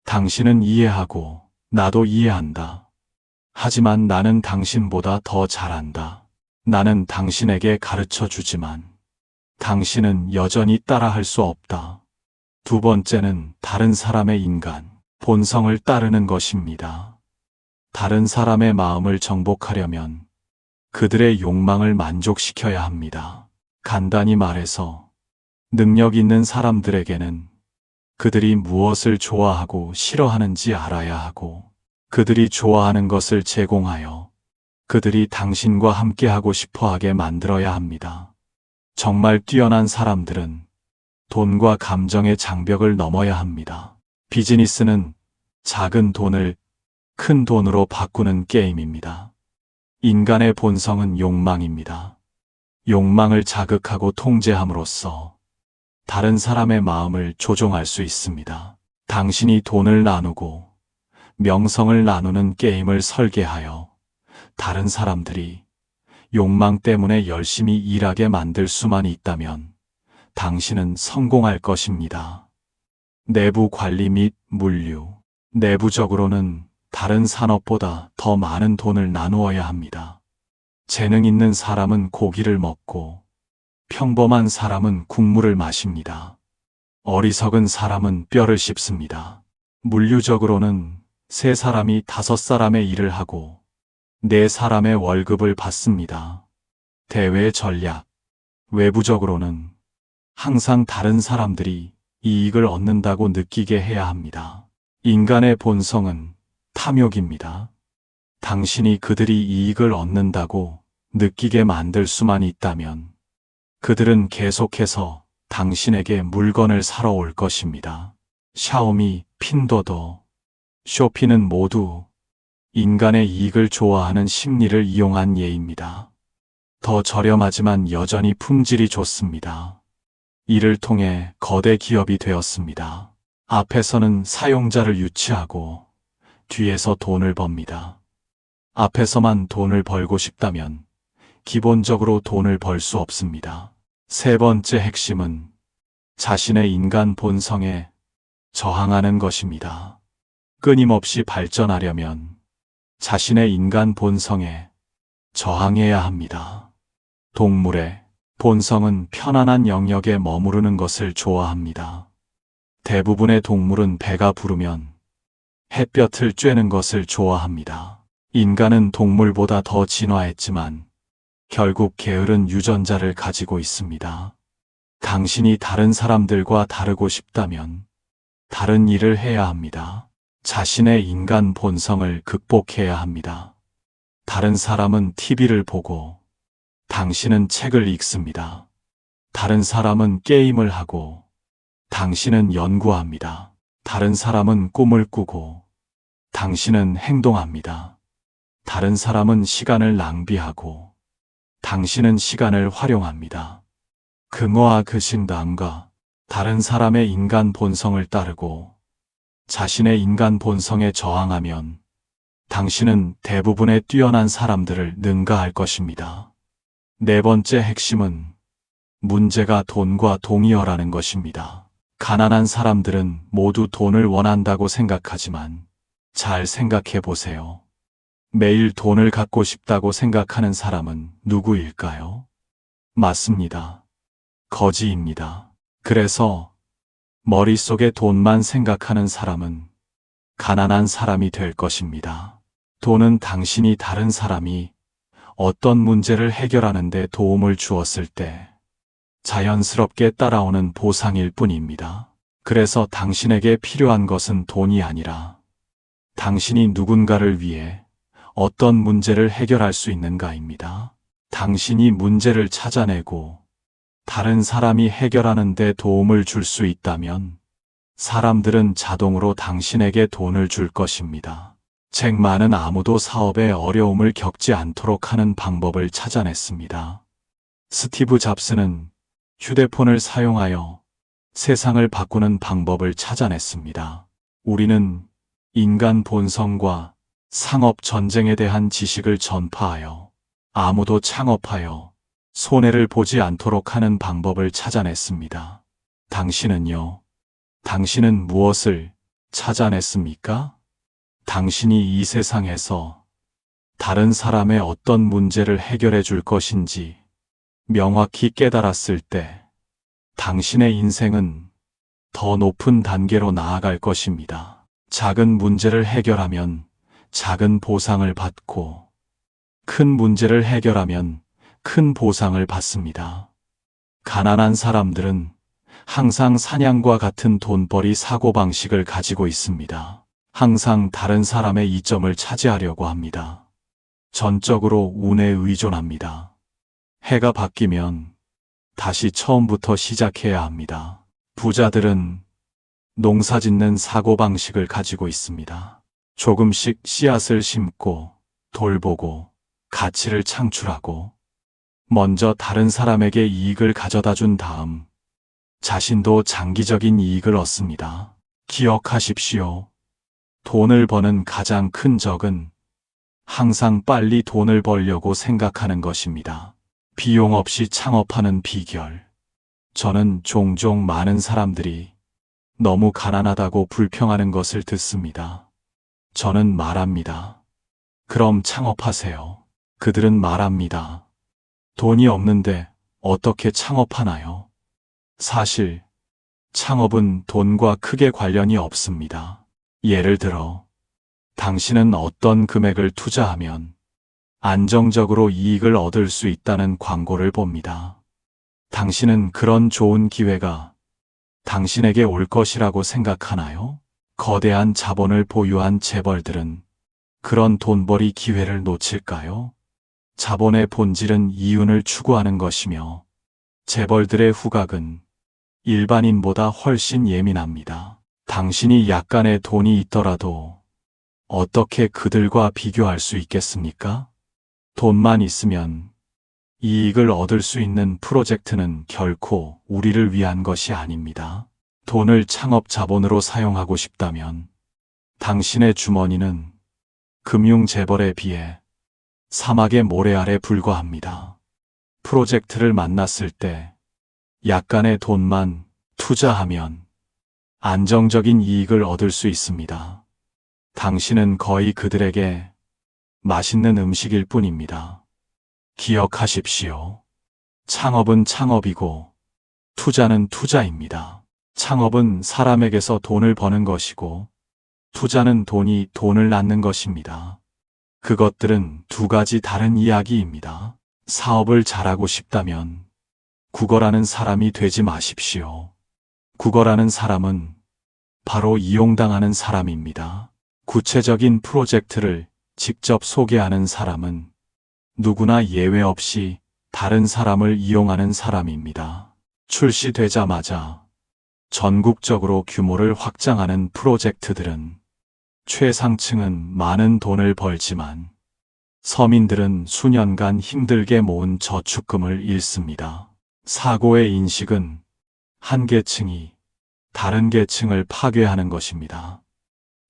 당신은 이해하고 나도 이해한다. 하지만 나는 당신보다 더 잘한다. 나는 당신에게 가르쳐 주지만 당신은 여전히 따라할 수 없다. 두 번째는 다른 사람의 인간, 본성을 따르는 것입니다. 다른 사람의 마음을 정복하려면 그들의 욕망을 만족시켜야 합니다. 간단히 말해서 능력 있는 사람들에게는 그들이 무엇을 좋아하고 싫어하는지 알아야 하고 그들이 좋아하는 것을 제공하여 그들이 당신과 함께하고 싶어하게 만들어야 합니다. 정말 뛰어난 사람들은 돈과 감정의 장벽을 넘어야 합니다. 비즈니스는 작은 돈을 큰 돈으로 바꾸는 게임입니다. 인간의 본성은 욕망입니다. 욕망을 자극하고 통제함으로써 다른 사람의 마음을 조종할 수 있습니다. 당신이 돈을 나누고 명성을 나누는 게임을 설계하여 다른 사람들이 욕망 때문에 열심히 일하게 만들 수만 있다면 당신은 성공할 것입니다. 내부 관리 및 물류. 내부적으로는 다른 산업보다 더 많은 돈을 나누어야 합니다. 재능 있는 사람은 고기를 먹고 평범한 사람은 국물을 마십니다. 어리석은 사람은 뼈를 씹습니다. 물류적으로는 3사람이 5사람의 일을 하고 네 사람의 월급을 받습니다. 대외 전략. 외부적으로는 항상 다른 사람들이 이익을 얻는다고 느끼게 해야 합니다. 인간의 본성은 탐욕입니다. 당신이 그들이 이익을 얻는다고 느끼게 만들 수만 있다면 그들은 계속해서 당신에게 물건을 사러 올 것입니다. 샤오미, 핀도도, 쇼피는 모두 인간의 이익을 좋아하는 심리를 이용한 예입니다. 더 저렴하지만 여전히 품질이 좋습니다. 이를 통해 거대 기업이 되었습니다. 앞에서는 사용자를 유치하고 뒤에서 돈을 법니다. 앞에서만 돈을 벌고 싶다면 기본적으로 돈을 벌 수 없습니다. 세 번째 핵심은 자신의 인간 본성에 저항하는 것입니다. 끊임없이 발전하려면 자신의 인간 본성에 저항해야 합니다. 동물의 본성은 편안한 영역에 머무르는 것을 좋아합니다. 대부분의 동물은 배가 부르면 햇볕을 쬐는 것을 좋아합니다. 인간은 동물보다 더 진화했지만 결국 게으른 유전자를 가지고 있습니다. 당신이 다른 사람들과 다르고 싶다면 다른 일을 해야 합니다. 자신의 인간 본성을 극복해야 합니다. 다른 사람은 TV를 보고 당신은 책을 읽습니다. 다른 사람은 게임을 하고 당신은 연구합니다. 다른 사람은 꿈을 꾸고 당신은 행동합니다. 다른 사람은 시간을 낭비하고 당신은 시간을 활용합니다. 긍어와 그신당과 다른 사람의 인간 본성을 따르고 자신의 인간 본성에 저항하면 당신은 대부분의 뛰어난 사람들을 능가할 것입니다. 네 번째 핵심은 문제가 돈과 동의어라는 것입니다. 가난한 사람들은 모두 돈을 원한다고 생각하지만 잘 생각해 보세요. 매일 돈을 갖고 싶다고 생각하는 사람은 누구일까요? 맞습니다. 거지입니다. 그래서 머릿속에 돈만 생각하는 사람은 가난한 사람이 될 것입니다. 돈은 당신이 다른 사람이 어떤 문제를 해결하는 데 도움을 주었을 때 자연스럽게 따라오는 보상일 뿐입니다. 그래서 당신에게 필요한 것은 돈이 아니라 당신이 누군가를 위해 어떤 문제를 해결할 수 있는가입니다. 당신이 문제를 찾아내고 다른 사람이 해결하는 데 도움을 줄 수 있다면 사람들은 자동으로 당신에게 돈을 줄 것입니다. 잭마는 아무도 사업에 어려움을 겪지 않도록 하는 방법을 찾아냈습니다. 스티브 잡스는 휴대폰을 사용하여 세상을 바꾸는 방법을 찾아냈습니다. 우리는 인간 본성과 상업 전쟁에 대한 지식을 전파하여 아무도 창업하여 손해를 보지 않도록 하는 방법을 찾아냈습니다. 당신은요? 당신은 무엇을 찾아냈습니까? 당신이 이 세상에서 다른 사람의 어떤 문제를 해결해 줄 것인지 명확히 깨달았을 때 당신의 인생은 더 높은 단계로 나아갈 것입니다. 작은 문제를 해결하면 작은 보상을 받고 큰 문제를 해결하면 큰 보상을 받습니다. 가난한 사람들은 항상 사냥과 같은 돈벌이 사고방식을 가지고 있습니다. 항상 다른 사람의 이점을 차지하려고 합니다. 전적으로 운에 의존합니다. 해가 바뀌면 다시 처음부터 시작해야 합니다. 부자들은 농사짓는 사고방식을 가지고 있습니다. 조금씩 씨앗을 심고 돌보고 가치를 창출하고 먼저 다른 사람에게 이익을 가져다 준 다음 자신도 장기적인 이익을 얻습니다. 기억하십시오. 돈을 버는 가장 큰 적은 항상 빨리 돈을 벌려고 생각하는 것입니다. 비용 없이 창업하는 비결. 저는 종종 많은 사람들이 너무 가난하다고 불평하는 것을 듣습니다. 저는 말합니다. 그럼 창업하세요. 그들은 말합니다. 돈이 없는데 어떻게 창업하나요? 사실 창업은 돈과 크게 관련이 없습니다. 예를 들어 당신은 어떤 금액을 투자하면 안정적으로 이익을 얻을 수 있다는 광고를 봅니다. 당신은 그런 좋은 기회가 당신에게 올 것이라고 생각하나요? 거대한 자본을 보유한 재벌들은 그런 돈벌이 기회를 놓칠까요? 자본의 본질은 이윤을 추구하는 것이며 재벌들의 후각은 일반인보다 훨씬 예민합니다. 당신이 약간의 돈이 있더라도 어떻게 그들과 비교할 수 있겠습니까? 돈만 있으면 이익을 얻을 수 있는 프로젝트는 결코 우리를 위한 것이 아닙니다. 돈을 창업 자본으로 사용하고 싶다면 당신의 주머니는 금융 재벌에 비해 사막의 모래알에 불과합니다. 프로젝트를 만났을 때 약간의 돈만 투자하면 안정적인 이익을 얻을 수 있습니다. 당신은 거의 그들에게 맛있는 음식일 뿐입니다. 기억하십시오. 창업은 창업이고 투자는 투자입니다. 창업은 사람에게서 돈을 버는 것이고 투자는 돈이 돈을 낳는 것입니다. 그것들은 두 가지 다른 이야기입니다. 사업을 잘하고 싶다면 국어라는 사람이 되지 마십시오. 국어라는 사람은 바로 이용당하는 사람입니다. 구체적인 프로젝트를 직접 소개하는 사람은 누구나 예외 없이 다른 사람을 이용하는 사람입니다. 출시되자마자 전국적으로 규모를 확장하는 프로젝트들은 최상층은 많은 돈을 벌지만 서민들은 수년간 힘들게 모은 저축금을 잃습니다. 사고의 인식은 한 계층이 다른 계층을 파괴하는 것입니다.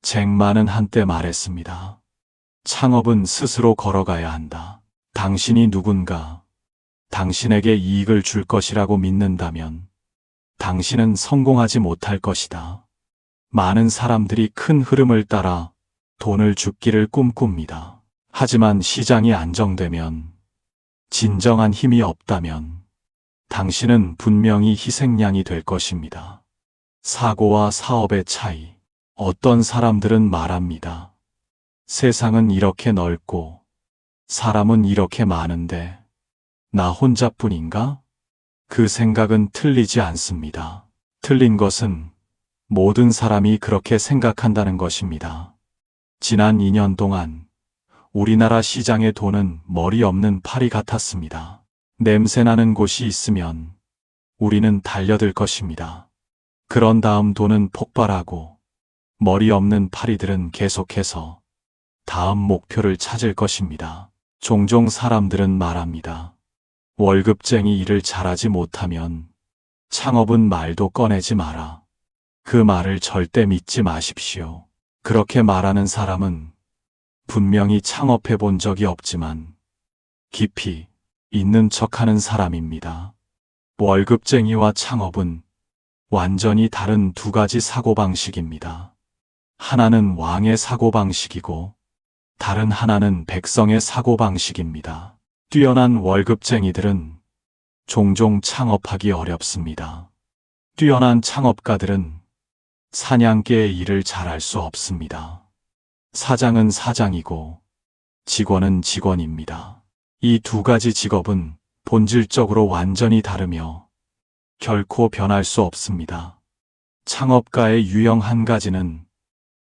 잭마는 한때 말했습니다. 창업은 스스로 걸어가야 한다. 당신이 누군가 당신에게 이익을 줄 것이라고 믿는다면 당신은 성공하지 못할 것이다. 많은 사람들이 큰 흐름을 따라 돈을 줍기를 꿈꿉니다. 하지만 시장이 안정되면, 진정한 힘이 없다면 당신은 분명히 희생양이 될 것입니다. 사고와 사업의 차이. 어떤 사람들은 말합니다. 세상은 이렇게 넓고 사람은 이렇게 많은데 나 혼자뿐인가? 그 생각은 틀리지 않습니다. 틀린 것은 모든 사람이 그렇게 생각한다는 것입니다. 지난 2년 동안 우리나라 시장의 돈은 머리 없는 파리 같았습니다. 냄새나는 곳이 있으면 우리는 달려들 것입니다. 그런 다음 돈은 폭발하고 머리 없는 파리들은 계속해서 다음 목표를 찾을 것입니다. 종종 사람들은 말합니다. 월급쟁이 일을 잘하지 못하면 창업은 말도 꺼내지 마라. 그 말을 절대 믿지 마십시오. 그렇게 말하는 사람은 분명히 창업해 본 적이 없지만 깊이 있는 척하는 사람입니다. 월급쟁이와 창업은 완전히 다른 두 가지 사고방식입니다. 하나는 왕의 사고방식이고 다른 하나는 백성의 사고방식입니다. 뛰어난 월급쟁이들은 종종 창업하기 어렵습니다. 뛰어난 창업가들은 사냥개의 일을 잘할 수 없습니다. 사장은 사장이고 직원은 직원입니다. 이 두 가지 직업은 본질적으로 완전히 다르며 결코 변할 수 없습니다. 창업가의 유형 한 가지는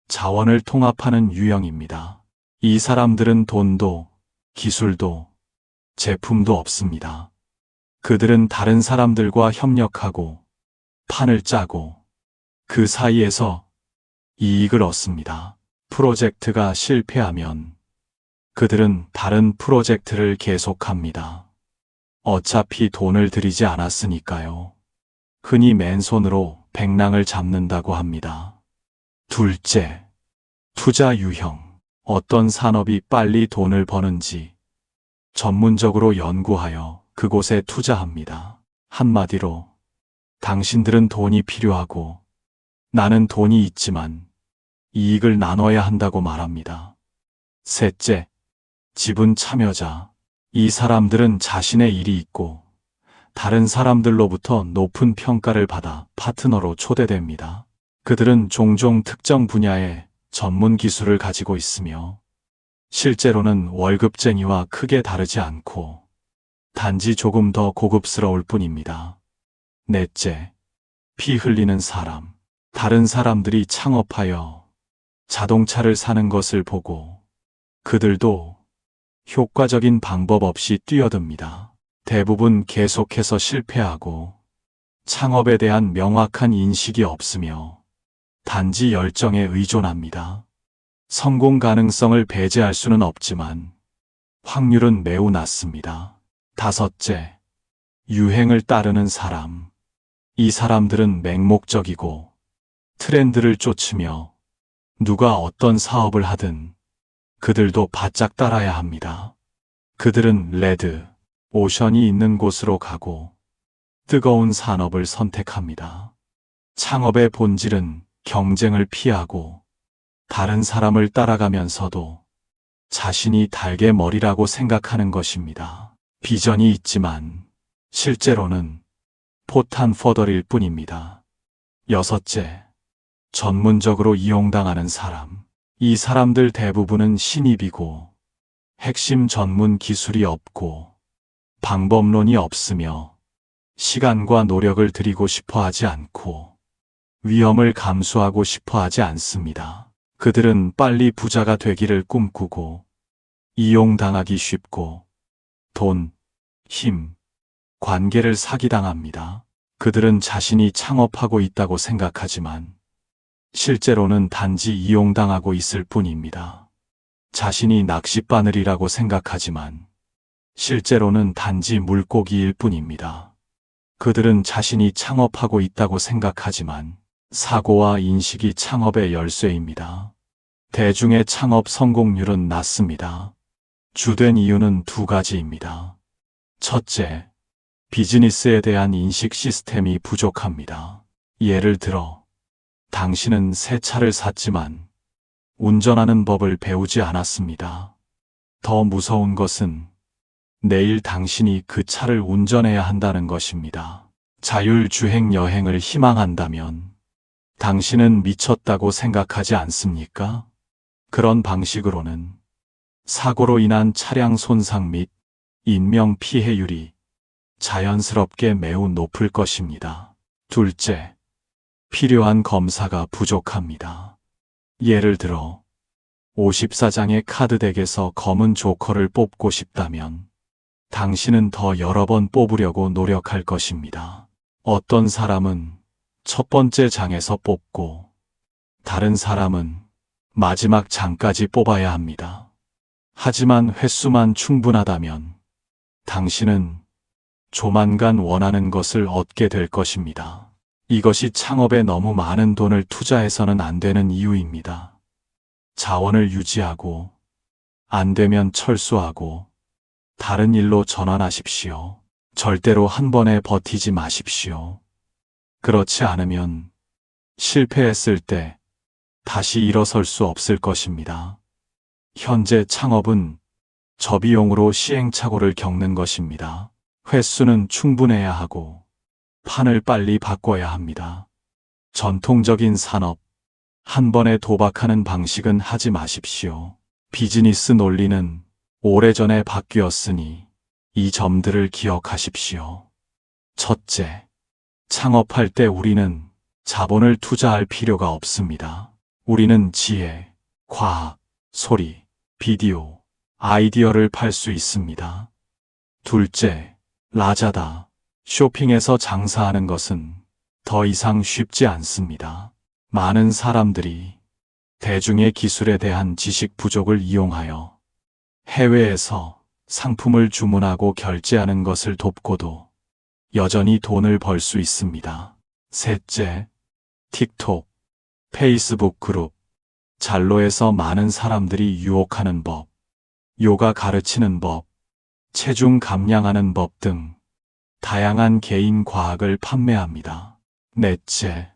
자원을 통합하는 유형입니다. 이 사람들은 돈도 기술도 제품도 없습니다. 그들은 다른 사람들과 협력하고 판을 짜고 그 사이에서 이익을 얻습니다. 프로젝트가 실패하면 그들은 다른 프로젝트를 계속합니다. 어차피 돈을 들이지 않았으니까요. 흔히 맨손으로 백랑을 잡는다고 합니다. 둘째, 투자 유형. 어떤 산업이 빨리 돈을 버는지 전문적으로 연구하여 그곳에 투자합니다. 한마디로 당신들은 돈이 필요하고 나는 돈이 있지만 이익을 나눠야 한다고 말합니다. 셋째, 지분 참여자. 이 사람들은 자신의 일이 있고 다른 사람들로부터 높은 평가를 받아 파트너로 초대됩니다. 그들은 종종 특정 분야의 전문 기술을 가지고 있으며 실제로는 월급쟁이와 크게 다르지 않고 단지 조금 더 고급스러울 뿐입니다. 넷째, 피 흘리는 사람. 다른 사람들이 창업하여 자동차를 사는 것을 보고 그들도 효과적인 방법 없이 뛰어듭니다. 대부분 계속해서 실패하고 창업에 대한 명확한 인식이 없으며 단지 열정에 의존합니다. 성공 가능성을 배제할 수는 없지만 확률은 매우 낮습니다. 다섯째, 유행을 따르는 사람. 이 사람들은 맹목적이고 트렌드를 쫓으며 누가 어떤 사업을 하든 그들도 바짝 따라야 합니다. 그들은 레드, 오션이 있는 곳으로 가고 뜨거운 산업을 선택합니다. 창업의 본질은 경쟁을 피하고 다른 사람을 따라가면서도 자신이 달개 머리라고 생각하는 것입니다. 비전이 있지만 실제로는 포탄 퍼더릴 뿐입니다. 여섯째, 전문적으로 이용당하는 사람. 이 사람들 대부분은 신입이고 핵심 전문 기술이 없고 방법론이 없으며 시간과 노력을 들이고 싶어 하지 않고 위험을 감수하고 싶어 하지 않습니다. 그들은 빨리 부자가 되기를 꿈꾸고 이용당하기 쉽고 돈, 힘, 관계를 사기당합니다. 그들은 자신이 창업하고 있다고 생각하지만 실제로는 단지 이용당하고 있을 뿐입니다. 자신이 낚싯바늘이라고 생각하지만 실제로는 단지 물고기일 뿐입니다. 그들은 자신이 창업하고 있다고 생각하지만 사고와 인식이 창업의 열쇠입니다. 대중의 창업 성공률은 낮습니다. 주된 이유는 두 가지입니다. 첫째, 비즈니스에 대한 인식 시스템이 부족합니다. 예를 들어, 당신은 새 차를 샀지만 운전하는 법을 배우지 않았습니다. 더 무서운 것은 내일 당신이 그 차를 운전해야 한다는 것입니다. 자율주행 여행을 희망한다면 당신은 미쳤다고 생각하지 않습니까? 그런 방식으로는 사고로 인한 차량 손상 및 인명 피해율이 자연스럽게 매우 높을 것입니다. 둘째, 필요한 검사가 부족합니다. 예를 들어 54장의 카드덱에서 검은 조커를 뽑고 싶다면 당신은 더 여러 번 뽑으려고 노력할 것입니다. 어떤 사람은 첫 번째 장에서 뽑고 다른 사람은 마지막 장까지 뽑아야 합니다. 하지만 횟수만 충분하다면 당신은 조만간 원하는 것을 얻게 될 것입니다. 이것이 창업에 너무 많은 돈을 투자해서는 안 되는 이유입니다. 자원을 유지하고 안 되면 철수하고 다른 일로 전환하십시오. 절대로 한 번에 버티지 마십시오. 그렇지 않으면 실패했을 때 다시 일어설 수 없을 것입니다. 현재 창업은 저비용으로 시행착오를 겪는 것입니다. 횟수는 충분해야 하고 판을 빨리 바꿔야 합니다. 전통적인 산업, 한 번에 도박하는 방식은 하지 마십시오. 비즈니스 논리는 오래전에 바뀌었으니 이 점들을 기억하십시오. 첫째, 창업할 때 우리는 자본을 투자할 필요가 없습니다. 우리는 지혜, 과학, 소리, 비디오, 아이디어를 팔 수 있습니다. 둘째, 라자다. 쇼핑에서 장사하는 것은 더 이상 쉽지 않습니다. 많은 사람들이 대중의 기술에 대한 지식 부족을 이용하여 해외에서 상품을 주문하고 결제하는 것을 돕고도 여전히 돈을 벌 수 있습니다. 셋째, 틱톡, 페이스북 그룹, 잘로에서 많은 사람들이 유혹하는 법, 요가 가르치는 법, 체중 감량하는 법 등 다양한 개인 과학을 판매합니다. 넷째,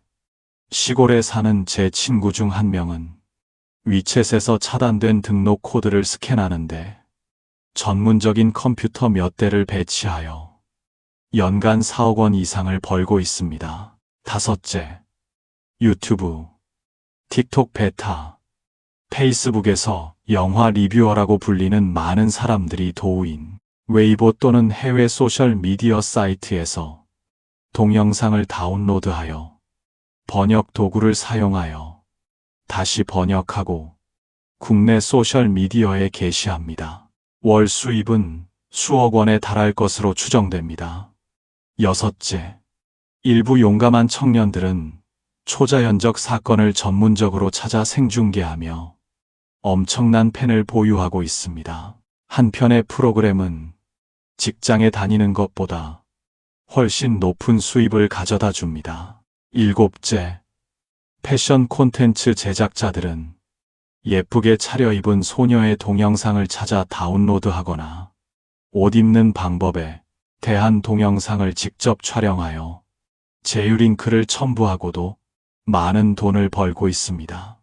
시골에 사는 제 친구 중 한 명은 위챗에서 차단된 등록 코드를 스캔하는데 전문적인 컴퓨터 몇 대를 배치하여 연간 4억 원 이상을 벌고 있습니다. 다섯째, 유튜브, 틱톡 베타, 페이스북에서 영화 리뷰어라고 불리는 많은 사람들이 도우인 웨이보 또는 해외 소셜 미디어 사이트에서 동영상을 다운로드하여 번역 도구를 사용하여 다시 번역하고 국내 소셜 미디어에 게시합니다. 월 수입은 수억 원에 달할 것으로 추정됩니다. 여섯째, 일부 용감한 청년들은 초자연적 사건을 전문적으로 찾아 생중계하며 엄청난 팬을 보유하고 있습니다. 한편의 프로그램은 직장에 다니는 것보다 훨씬 높은 수입을 가져다 줍니다. 일곱째, 패션 콘텐츠 제작자들은 예쁘게 차려입은 소녀의 동영상을 찾아 다운로드하거나 옷 입는 방법에 대한 동영상을 직접 촬영하여 제휴 링크를 첨부하고도 많은 돈을 벌고 있습니다.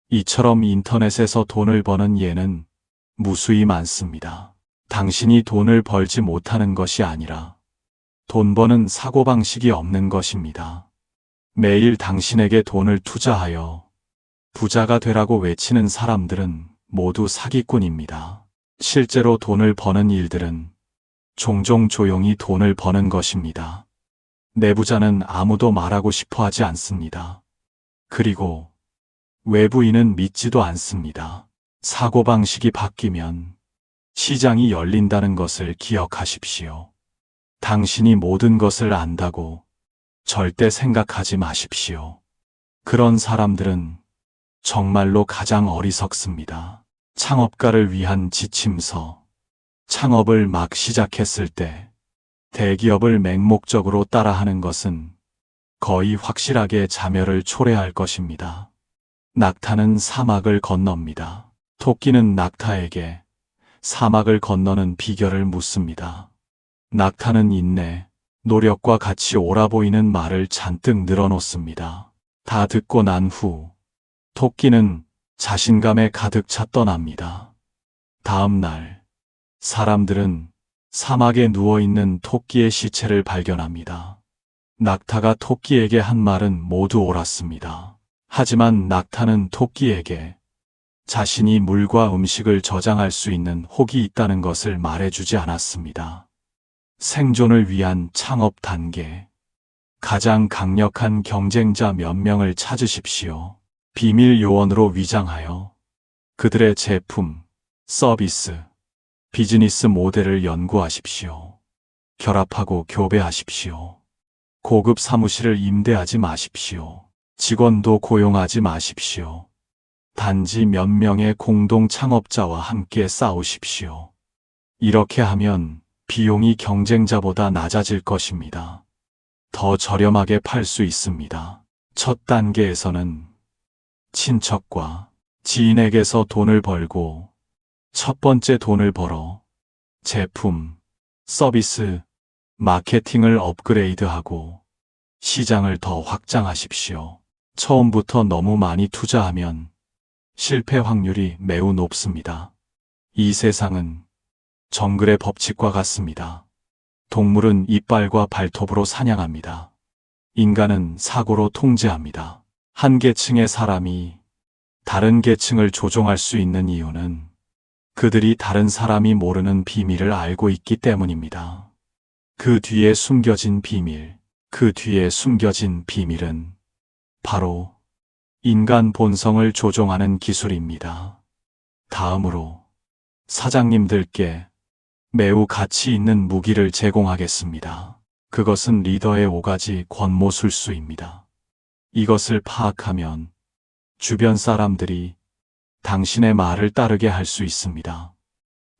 이처럼 인터넷에서 돈을 버는 예는 무수히 많습니다. 당신이 돈을 벌지 못하는 것이 아니라 돈 버는 사고방식이 없는 것입니다. 매일 당신에게 돈을 투자하여 부자가 되라고 외치는 사람들은 모두 사기꾼입니다. 실제로 돈을 버는 일들은 종종 조용히 돈을 버는 것입니다. 내부자는 아무도 말하고 싶어 하지 않습니다. 그리고 외부인은 믿지도 않습니다. 사고방식이 바뀌면 시장이 열린다는 것을 기억하십시오. 당신이 모든 것을 안다고 절대 생각하지 마십시오. 그런 사람들은 정말로 가장 어리석습니다. 창업가를 위한 지침서. 창업을 막 시작했을 때 대기업을 맹목적으로 따라하는 것은 거의 확실하게 자멸을 초래할 것입니다. 낙타는 사막을 건넙니다. 토끼는 낙타에게 사막을 건너는 비결을 묻습니다. 낙타는 인내, 노력과 같이 옳아 보이는 말을 잔뜩 늘어놓습니다. 다 듣고 난 후 토끼는 자신감에 가득 차 떠납니다. 다음 날 사람들은 사막에 누워있는 토끼의 시체를 발견합니다. 낙타가 토끼에게 한 말은 모두 옳았습니다. 하지만 낙타는 토끼에게 자신이 물과 음식을 저장할 수 있는 혹이 있다는 것을 말해주지 않았습니다. 생존을 위한 창업 단계. 가장 강력한 경쟁자 몇 명을 찾으십시오. 비밀 요원으로 위장하여 그들의 제품, 서비스, 비즈니스 모델을 연구하십시오. 결합하고 교배하십시오. 고급 사무실을 임대하지 마십시오. 직원도 고용하지 마십시오. 단지 몇 명의 공동 창업자와 함께 싸우십시오. 이렇게 하면 비용이 경쟁자보다 낮아질 것입니다. 더 저렴하게 팔 수 있습니다. 첫 단계에서는 친척과 지인에게서 돈을 벌고 첫 번째 돈을 벌어 제품, 서비스, 마케팅을 업그레이드하고 시장을 더 확장하십시오. 처음부터 너무 많이 투자하면 실패 확률이 매우 높습니다. 이 세상은 정글의 법칙과 같습니다. 동물은 이빨과 발톱으로 사냥합니다. 인간은 사고로 통제합니다. 한 계층의 사람이 다른 계층을 조종할 수 있는 이유는 그들이 다른 사람이 모르는 비밀을 알고 있기 때문입니다. 그 뒤에 숨겨진 비밀, 그 뒤에 숨겨진 비밀은 바로 인간 본성을 조종하는 기술입니다. 다음으로 사장님들께 매우 가치 있는 무기를 제공하겠습니다. 그것은 리더의 5가지 권모술수입니다. 이것을 파악하면 주변 사람들이 당신의 말을 따르게 할 수 있습니다.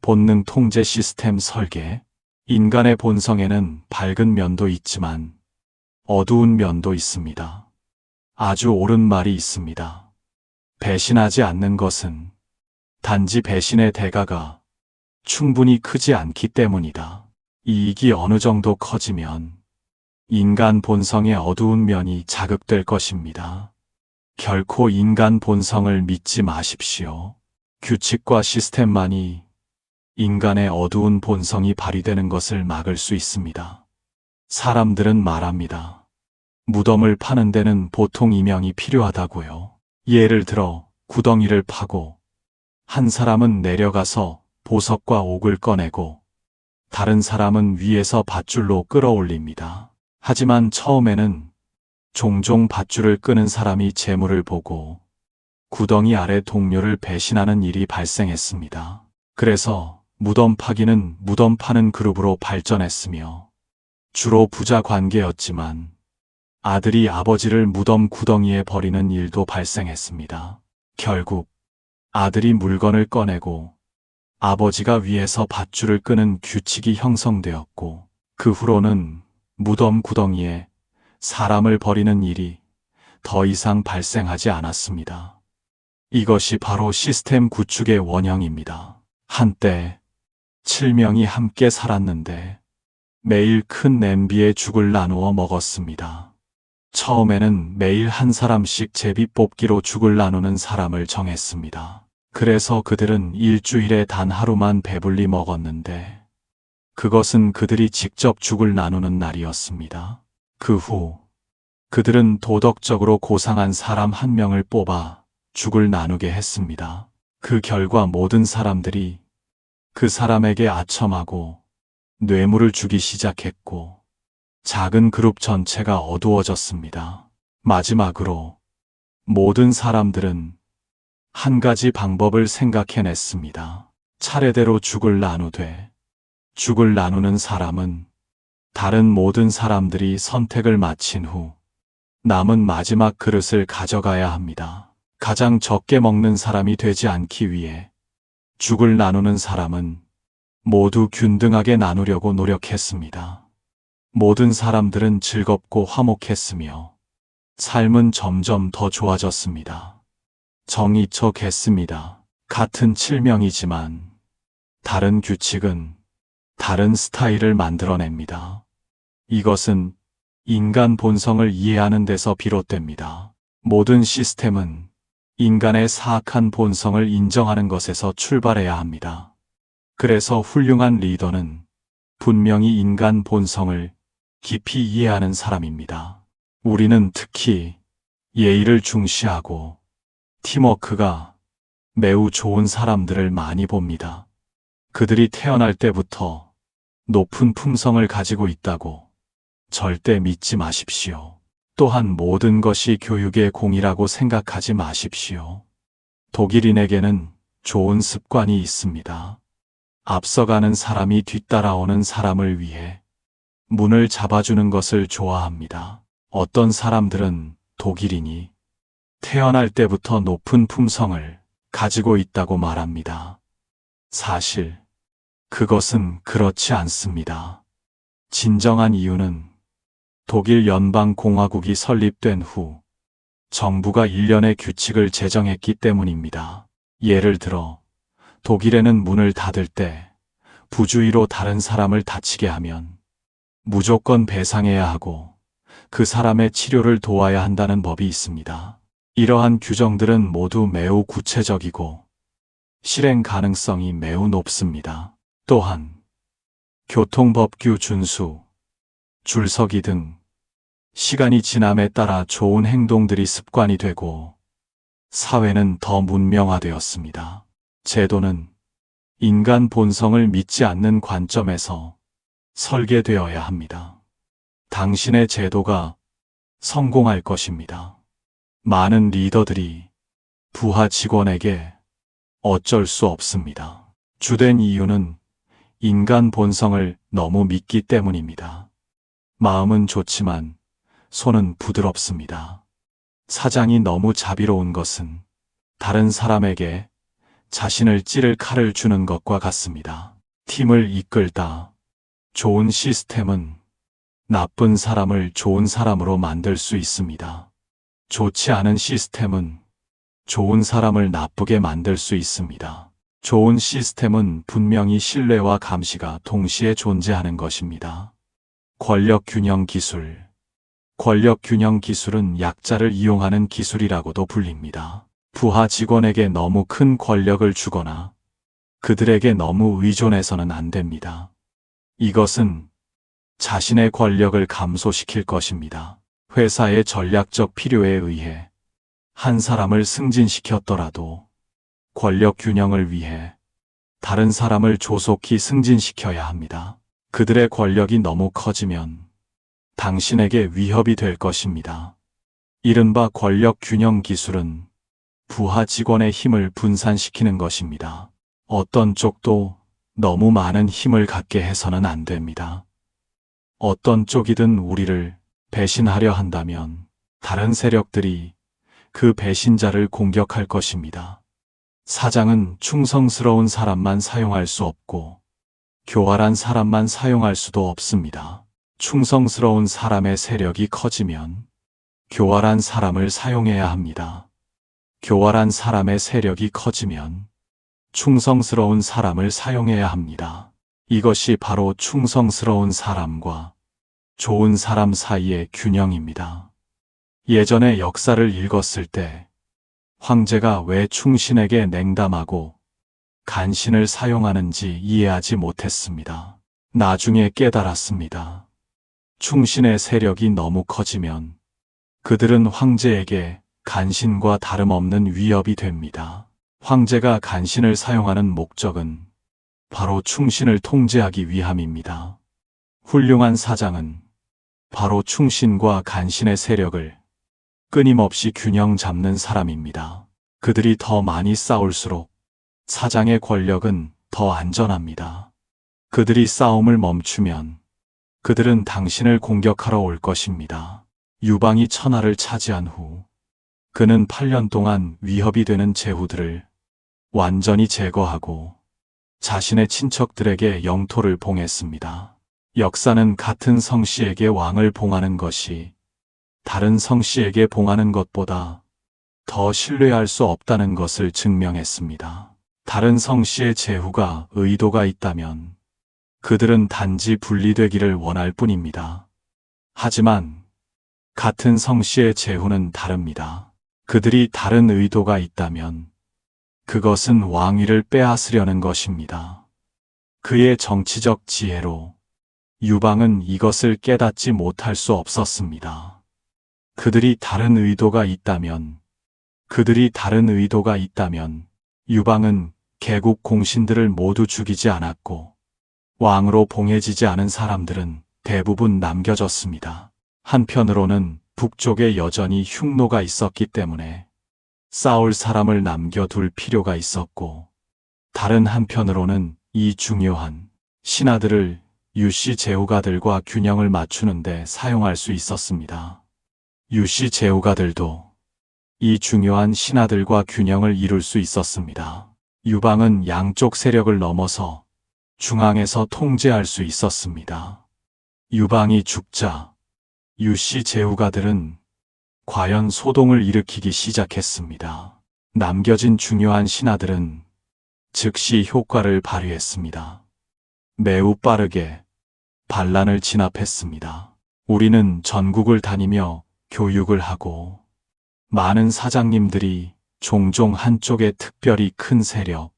본능 통제 시스템 설계. 인간의 본성에는 밝은 면도 있지만 어두운 면도 있습니다. 아주 옳은 말이 있습니다. 배신하지 않는 것은 단지 배신의 대가가 충분히 크지 않기 때문이다. 이익이 어느 정도 커지면 인간 본성의 어두운 면이 자극될 것입니다. 결코 인간 본성을 믿지 마십시오. 규칙과 시스템만이 인간의 어두운 본성이 발휘되는 것을 막을 수 있습니다. 사람들은 말합니다. 무덤을 파는 데는 보통 이명이 필요하다고요. 예를 들어 구덩이를 파고, 한 사람은 내려가서 보석과 옥을 꺼내고, 다른 사람은 위에서 밧줄로 끌어올립니다. 하지만 처음에는 종종 밧줄을 끄는 사람이 재물을 보고 구덩이 아래 동료를 배신하는 일이 발생했습니다. 그래서 무덤 파기는 무덤 파는 그룹으로 발전했으며 주로 부자 관계였지만 아들이 아버지를 무덤 구덩이에 버리는 일도 발생했습니다. 결국 아들이 물건을 꺼내고 아버지가 위에서 밧줄을 끄는 규칙이 형성되었고 그 후로는 무덤 구덩이에 사람을 버리는 일이 더 이상 발생하지 않았습니다. 이것이 바로 시스템 구축의 원형입니다. 한때 7명이 함께 살았는데 매일 큰 냄비에 죽을 나누어 먹었습니다. 처음에는 매일 한 사람씩 제비 뽑기로 죽을 나누는 사람을 정했습니다. 그래서 그들은 일주일에 단 하루만 배불리 먹었는데 그것은 그들이 직접 죽을 나누는 날이었습니다. 그 후 그들은 도덕적으로 고상한 사람 한 명을 뽑아 죽을 나누게 했습니다. 그 결과 모든 사람들이 그 사람에게 아첨하고 뇌물을 주기 시작했고 작은 그룹 전체가 어두워졌습니다. 마지막으로 모든 사람들은 한 가지 방법을 생각해냈습니다. 차례대로 죽을 나누되 죽을 나누는 사람은 다른 모든 사람들이 선택을 마친 후 남은 마지막 그릇을 가져가야 합니다. 가장 적게 먹는 사람이 되지 않기 위해 죽을 나누는 사람은 모두 균등하게 나누려고 노력했습니다. 모든 사람들은 즐겁고 화목했으며 삶은 점점 더 좋아졌습니다. 정의척했습니다. 같은 7명이지만 다른 규칙은 다른 스타일을 만들어냅니다. 이것은 인간 본성을 이해하는 데서 비롯됩니다. 모든 시스템은 인간의 사악한 본성을 인정하는 것에서 출발해야 합니다. 그래서 훌륭한 리더는 분명히 인간 본성을 깊이 이해하는 사람입니다. 우리는 특히 예의를 중시하고 팀워크가 매우 좋은 사람들을 많이 봅니다. 그들이 태어날 때부터 높은 품성을 가지고 있다고 절대 믿지 마십시오. 또한 모든 것이 교육의 공이라고 생각하지 마십시오. 독일인에게는 좋은 습관이 있습니다. 앞서가는 사람이 뒤따라오는 사람을 위해 문을 잡아주는 것을 좋아합니다. 어떤 사람들은 독일인이 태어날 때부터 높은 품성을 가지고 있다고 말합니다. 사실 그것은 그렇지 않습니다. 진정한 이유는 독일 연방공화국이 설립된 후 정부가 일련의 규칙을 제정했기 때문입니다. 예를 들어 독일에는 문을 닫을 때 부주의로 다른 사람을 다치게 하면 무조건 배상해야 하고 그 사람의 치료를 도와야 한다는 법이 있습니다. 이러한 규정들은 모두 매우 구체적이고 실행 가능성이 매우 높습니다. 또한 교통법규 준수, 줄서기 등 시간이 지남에 따라 좋은 행동들이 습관이 되고 사회는 더 문명화되었습니다. 제도는 인간 본성을 믿지 않는 관점에서 설계되어야 합니다. 당신의 제도가 성공할 것입니다. 많은 리더들이 부하 직원에게 어쩔 수 없습니다. 주된 이유는 인간 본성을 너무 믿기 때문입니다. 마음은 좋지만 손은 부드럽습니다. 사장이 너무 자비로운 것은 다른 사람에게 자신을 찌를 칼을 주는 것과 같습니다. 팀을 이끌다. 좋은 시스템은 나쁜 사람을 좋은 사람으로 만들 수 있습니다. 좋지 않은 시스템은 좋은 사람을 나쁘게 만들 수 있습니다. 좋은 시스템은 분명히 신뢰와 감시가 동시에 존재하는 것입니다. 권력 균형 기술. 권력 균형 기술은 약자를 이용하는 기술이라고도 불립니다. 부하 직원에게 너무 큰 권력을 주거나 그들에게 너무 의존해서는 안 됩니다. 이것은 자신의 권력을 감소시킬 것입니다. 회사의 전략적 필요에 의해 한 사람을 승진시켰더라도 권력 균형을 위해 다른 사람을 조속히 승진시켜야 합니다. 그들의 권력이 너무 커지면 당신에게 위협이 될 것입니다. 이른바 권력 균형 기술은 부하 직원의 힘을 분산시키는 것입니다. 어떤 쪽도 너무 많은 힘을 갖게 해서는 안 됩니다. 어떤 쪽이든 우리를 배신하려 한다면 다른 세력들이 그 배신자를 공격할 것입니다. 사장은 충성스러운 사람만 사용할 수 없고 교활한 사람만 사용할 수도 없습니다. 충성스러운 사람의 세력이 커지면 교활한 사람을 사용해야 합니다. 교활한 사람의 세력이 커지면 충성스러운 사람을 사용해야 합니다. 이것이 바로 충성스러운 사람과 좋은 사람 사이의 균형입니다. 예전의 역사를 읽었을 때 황제가 왜 충신에게 냉담하고 간신을 사용하는지 이해하지 못했습니다. 나중에 깨달았습니다. 충신의 세력이 너무 커지면 그들은 황제에게 간신과 다름없는 위협이 됩니다. 황제가 간신을 사용하는 목적은 바로 충신을 통제하기 위함입니다. 훌륭한 사장은 바로 충신과 간신의 세력을 끊임없이 균형 잡는 사람입니다. 그들이 더 많이 싸울수록 사장의 권력은 더 안전합니다. 그들이 싸움을 멈추면 그들은 당신을 공격하러 올 것입니다. 유방이 천하를 차지한 후 그는 8년 동안 위협이 되는 제후들을 완전히 제거하고 자신의 친척들에게 영토를 봉했습니다. 역사는 같은 성씨에게 왕을 봉하는 것이 다른 성씨에게 봉하는 것보다 더 신뢰할 수 없다는 것을 증명했습니다. 다른 성씨의 제후가 의도가 있다면 그들은 단지 분리되기를 원할 뿐입니다. 하지만 같은 성씨의 제후는 다릅니다. 그들이 다른 의도가 있다면 그것은 왕위를 빼앗으려는 것입니다. 그의 정치적 지혜로 유방은 이것을 깨닫지 못할 수 없었습니다. 그들이 다른 의도가 있다면 유방은 개국 공신들을 모두 죽이지 않았고 왕으로 봉해지지 않은 사람들은 대부분 남겨졌습니다. 한편으로는 북쪽에 여전히 흉노가 있었기 때문에 싸울 사람을 남겨둘 필요가 있었고 다른 한편으로는 이 중요한 신하들을 유씨 제후가들과 균형을 맞추는데 사용할 수 있었습니다. 유씨 제후가들도 이 중요한 신하들과 균형을 이룰 수 있었습니다. 유방은 양쪽 세력을 넘어서 중앙에서 통제할 수 있었습니다. 유방이 죽자 유씨 제후가들은 과연 소동을 일으키기 시작했습니다. 남겨진 중요한 신하들은 즉시 효과를 발휘했습니다. 매우 빠르게 반란을 진압했습니다. 우리는 전국을 다니며 교육을 하고 많은 사장님들이 종종 한쪽에 특별히 큰 세력,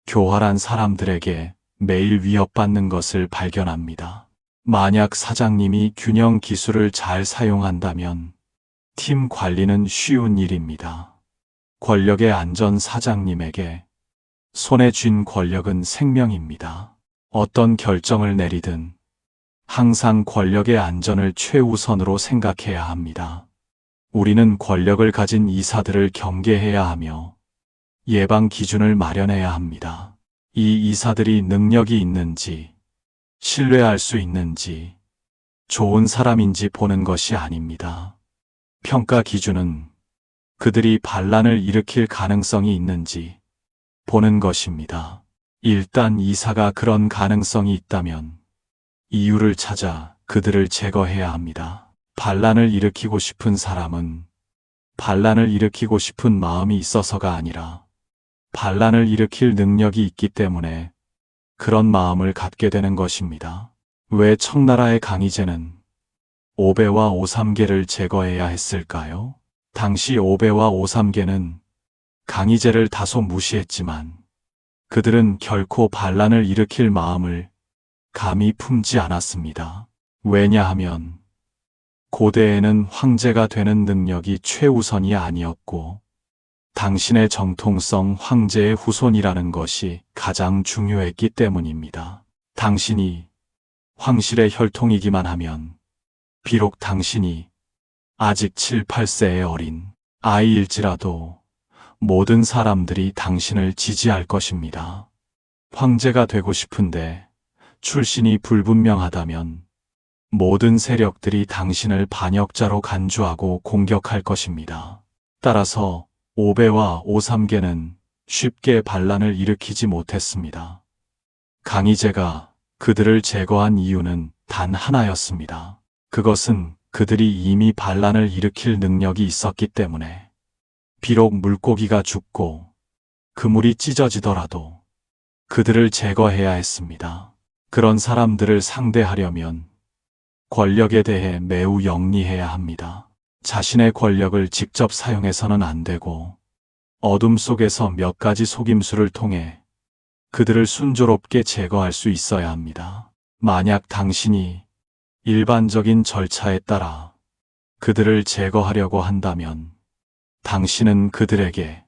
교활한 사람들에게 매일 위협받는 것을 발견합니다. 만약 사장님이 균형 기술을 잘 사용한다면 팀 관리는 쉬운 일입니다. 권력의 안전 사장님에게 손에 쥔 권력은 생명입니다. 어떤 결정을 내리든 항상 권력의 안전을 최우선으로 생각해야 합니다. 우리는 권력을 가진 이사들을 경계해야 하며 예방 기준을 마련해야 합니다. 이 이사들이 능력이 있는지, 신뢰할 수 있는지, 좋은 사람인지 보는 것이 아닙니다. 평가 기준은 그들이 반란을 일으킬 가능성이 있는지 보는 것입니다. 일단 이사가 그런 가능성이 있다면 이유를 찾아 그들을 제거해야 합니다. 반란을 일으키고 싶은 사람은 반란을 일으키고 싶은 마음이 있어서가 아니라 반란을 일으킬 능력이 있기 때문에 그런 마음을 갖게 되는 것입니다. 왜 청나라의 강희제는 오배와 오삼계를 제거해야 했을까요? 당시 오배와 오삼계는 강희제를 다소 무시했지만 그들은 결코 반란을 일으킬 마음을 감히 품지 않았습니다. 왜냐하면 고대에는 황제가 되는 능력이 최우선이 아니었고 당신의 정통성 황제의 후손이라는 것이 가장 중요했기 때문입니다. 당신이 황실의 혈통이기만 하면 비록 당신이 아직 7, 8세의 어린 아이일지라도 모든 사람들이 당신을 지지할 것입니다. 황제가 되고 싶은데 출신이 불분명하다면 모든 세력들이 당신을 반역자로 간주하고 공격할 것입니다. 따라서 오배와 오삼계는 쉽게 반란을 일으키지 못했습니다. 강희제가 그들을 제거한 이유는 단 하나였습니다. 그것은 그들이 이미 반란을 일으킬 능력이 있었기 때문에 비록 물고기가 죽고 그물이 찢어지더라도 그들을 제거해야 했습니다. 그런 사람들을 상대하려면 권력에 대해 매우 영리해야 합니다. 자신의 권력을 직접 사용해서는 안 되고 어둠 속에서 몇 가지 속임수를 통해 그들을 순조롭게 제거할 수 있어야 합니다. 만약 당신이 일반적인 절차에 따라 그들을 제거하려고 한다면 당신은 그들에게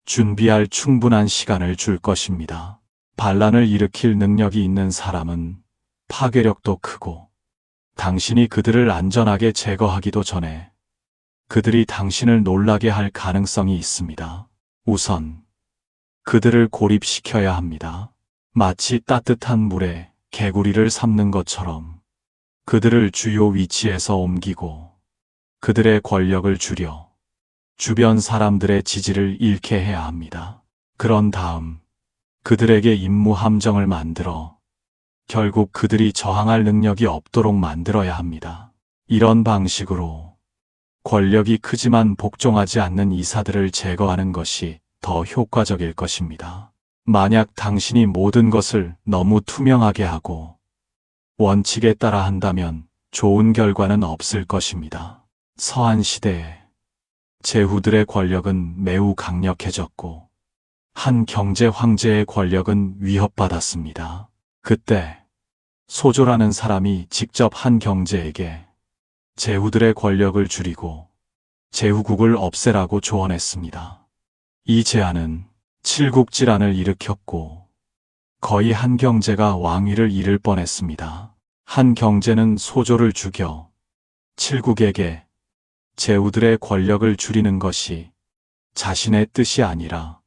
준비할 충분한 시간을 줄 것입니다. 반란을 일으킬 능력이 있는 사람은 파괴력도 크고 당신이 그들을 안전하게 제거하기도 전에 그들이 당신을 놀라게 할 가능성이 있습니다. 우선 그들을 고립시켜야 합니다. 마치 따뜻한 물에 개구리를 삶는 것처럼 그들을 주요 위치에서 옮기고 그들의 권력을 줄여 주변 사람들의 지지를 잃게 해야 합니다. 그런 다음 그들에게 임무 함정을 만들어 결국 그들이 저항할 능력이 없도록 만들어야 합니다. 이런 방식으로 권력이 크지만 복종하지 않는 이사들을 제거하는 것이 더 효과적일 것입니다. 만약 당신이 모든 것을 너무 투명하게 하고 원칙에 따라 한다면 좋은 결과는 없을 것입니다. 서한 시대에 제후들의 권력은 매우 강력해졌고 한 경제 황제의 권력은 위협받았습니다. 그때 소조라는 사람이 직접 한 경제에게 제후들의 권력을 줄이고 제후국을 없애라고 조언했습니다. 이 제안은 칠국질환을 일으켰고 거의 한 경제가 왕위를 잃을 뻔했습니다. 한 경제는 소조를 죽여 칠국에게 제후들의 권력을 줄이는 것이 자신의 뜻이 아니라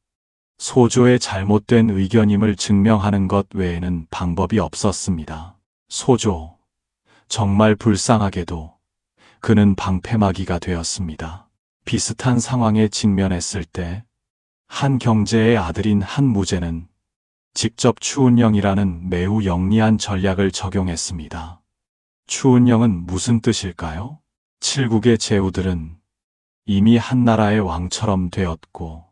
소조의 잘못된 의견임을 증명하는 것 외에는 방법이 없었습니다. 소조, 정말 불쌍하게도 그는 방패막이가 되었습니다. 비슷한 상황에 직면했을 때 한 경제의 아들인 한 무제는 직접 추운령이라는 매우 영리한 전략을 적용했습니다. 추운령은 무슨 뜻일까요? 칠국의 제후들은 이미 한 나라의 왕처럼 되었고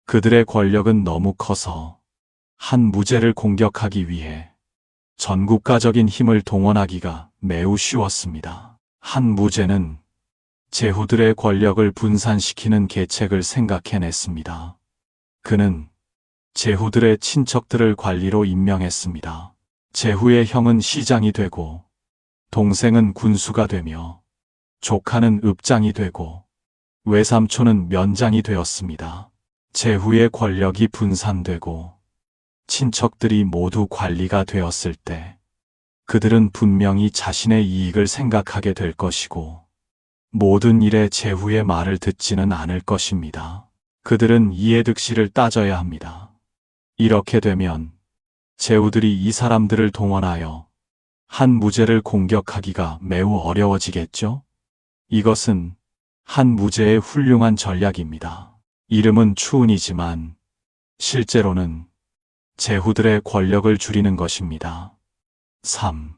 그들의 권력은 너무 커서 한 무제를 공격하기 위해 전국가적인 힘을 동원하기가 매우 쉬웠습니다. 한 무제는 제후들의 권력을 분산시키는 계책을 생각해냈습니다. 그는 제후들의 친척들을 관리로 임명했습니다. 제후의 형은 시장이 되고 동생은 군수가 되며 조카는 읍장이 되고 외삼촌은 면장이 되었습니다. 제후의 권력이 분산되고 친척들이 모두 관리가 되었을 때 그들은 분명히 자신의 이익을 생각하게 될 것이고 모든 일에 제후의 말을 듣지는 않을 것입니다. 그들은 이해득실을 따져야 합니다. 이렇게 되면 제후들이 이 사람들을 동원하여 한 무제를 공격하기가 매우 어려워지겠죠? 이것은 한 무제의 훌륭한 전략입니다. 이름은 추운이지만 실제로는 제후들의 권력을 줄이는 것입니다. 3.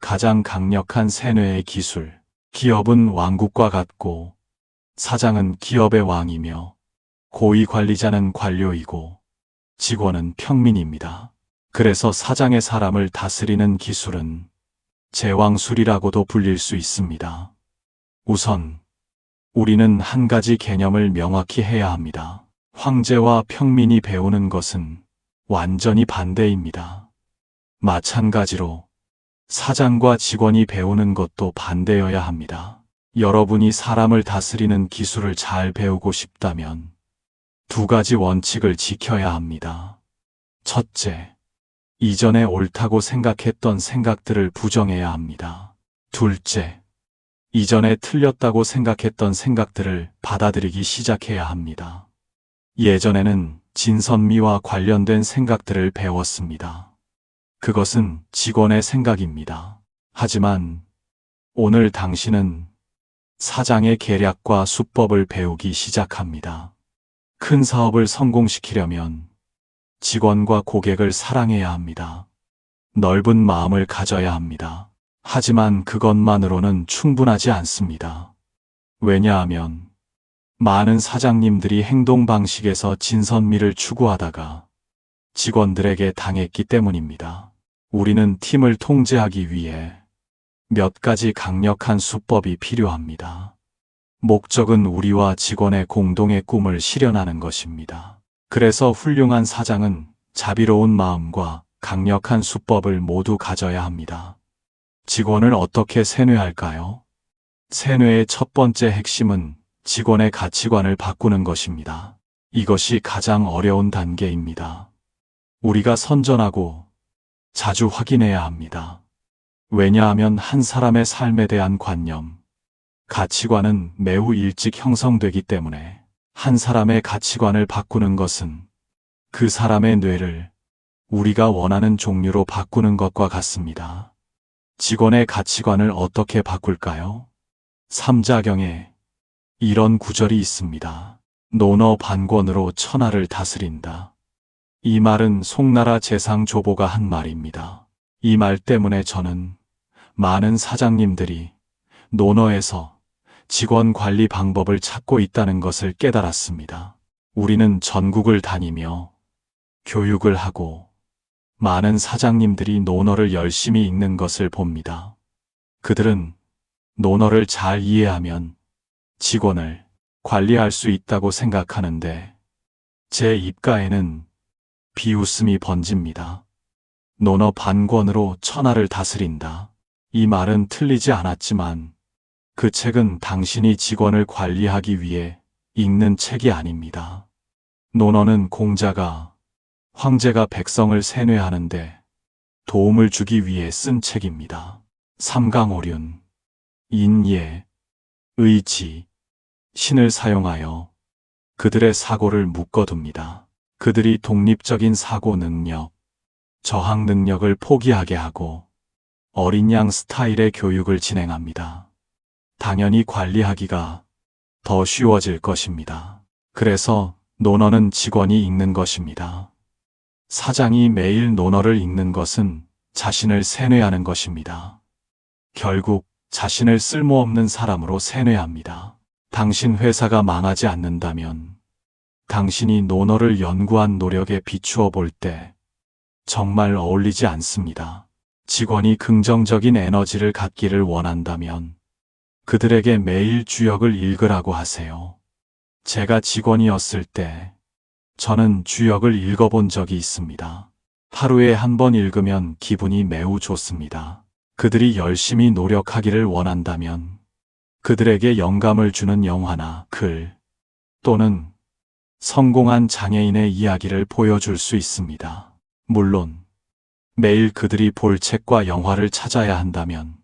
가장 강력한 세뇌의 기술. 기업은 왕국과 같고 사장은 기업의 왕이며 고위 관리자는 관료이고 직원은 평민입니다. 그래서 사장의 사람을 다스리는 기술은 제왕술이라고도 불릴 수 있습니다. 우선 우리는 한 가지 개념을 명확히 해야 합니다. 황제와 평민이 배우는 것은 완전히 반대입니다. 마찬가지로 사장과 직원이 배우는 것도 반대여야 합니다. 여러분이 사람을 다스리는 기술을 잘 배우고 싶다면 두 가지 원칙을 지켜야 합니다. 첫째, 이전에 옳다고 생각했던 생각들을 부정해야 합니다. 둘째, 이전에 틀렸다고 생각했던 생각들을 받아들이기 시작해야 합니다. 예전에는 진선미와 관련된 생각들을 배웠습니다. 그것은 직원의 생각입니다. 하지만 오늘 당신은 사장의 계략과 수법을 배우기 시작합니다. 큰 사업을 성공시키려면 직원과 고객을 사랑해야 합니다. 넓은 마음을 가져야 합니다. 하지만 그것만으로는 충분하지 않습니다. 왜냐하면 많은 사장님들이 행동 방식에서 진선미를 추구하다가 직원들에게 당했기 때문입니다. 우리는 팀을 통제하기 위해 몇 가지 강력한 수법이 필요합니다. 목적은 우리와 직원의 공동의 꿈을 실현하는 것입니다. 그래서 훌륭한 사장은 자비로운 마음과 강력한 수법을 모두 가져야 합니다. 직원을 어떻게 세뇌할까요? 세뇌의 첫 번째 핵심은 직원의 가치관을 바꾸는 것입니다. 이것이 가장 어려운 단계입니다. 우리가 선전하고 자주 확인해야 합니다. 왜냐하면 한 사람의 삶에 대한 관념, 가치관은 매우 일찍 형성되기 때문에 한 사람의 가치관을 바꾸는 것은 그 사람의 뇌를 우리가 원하는 종류로 바꾸는 것과 같습니다. 직원의 가치관을 어떻게 바꿀까요? 삼자경에 이런 구절이 있습니다. 논어 반권으로 천하를 다스린다. 이 말은 송나라 재상조보가 한 말입니다. 이 말 때문에 저는 많은 사장님들이 논어에서 직원 관리 방법을 찾고 있다는 것을 깨달았습니다. 우리는 전국을 다니며 교육을 하고 많은 사장님들이 논어를 열심히 읽는 것을 봅니다. 그들은 논어를 잘 이해하면 직원을 관리할 수 있다고 생각하는데 제 입가에는 비웃음이 번집니다. 논어 반권으로 천하를 다스린다. 이 말은 틀리지 않았지만 그 책은 당신이 직원을 관리하기 위해 읽는 책이 아닙니다. 논어는 공자가 황제가 백성을 세뇌하는데 도움을 주기 위해 쓴 책입니다. 삼강오륜, 인예, 의지, 신을 사용하여 그들의 사고를 묶어둡니다. 그들이 독립적인 사고 능력, 저항 능력을 포기하게 하고 어린 양 스타일의 교육을 진행합니다. 당연히 관리하기가 더 쉬워질 것입니다. 그래서 논어는 직원이 읽는 것입니다. 사장이 매일 논어를 읽는 것은 자신을 세뇌하는 것입니다. 결국 자신을 쓸모없는 사람으로 세뇌합니다. 당신 회사가 망하지 않는다면 당신이 논어를 연구한 노력에 비추어 볼 때 정말 어울리지 않습니다. 직원이 긍정적인 에너지를 갖기를 원한다면 그들에게 매일 주역을 읽으라고 하세요. 제가 직원이었을 때 저는 주역을 읽어본 적이 있습니다. 하루에 한 번 읽으면 기분이 매우 좋습니다. 그들이 열심히 노력하기를 원한다면 그들에게 영감을 주는 영화나 글 또는 성공한 장애인의 이야기를 보여줄 수 있습니다. 물론 매일 그들이 볼 책과 영화를 찾아야 한다면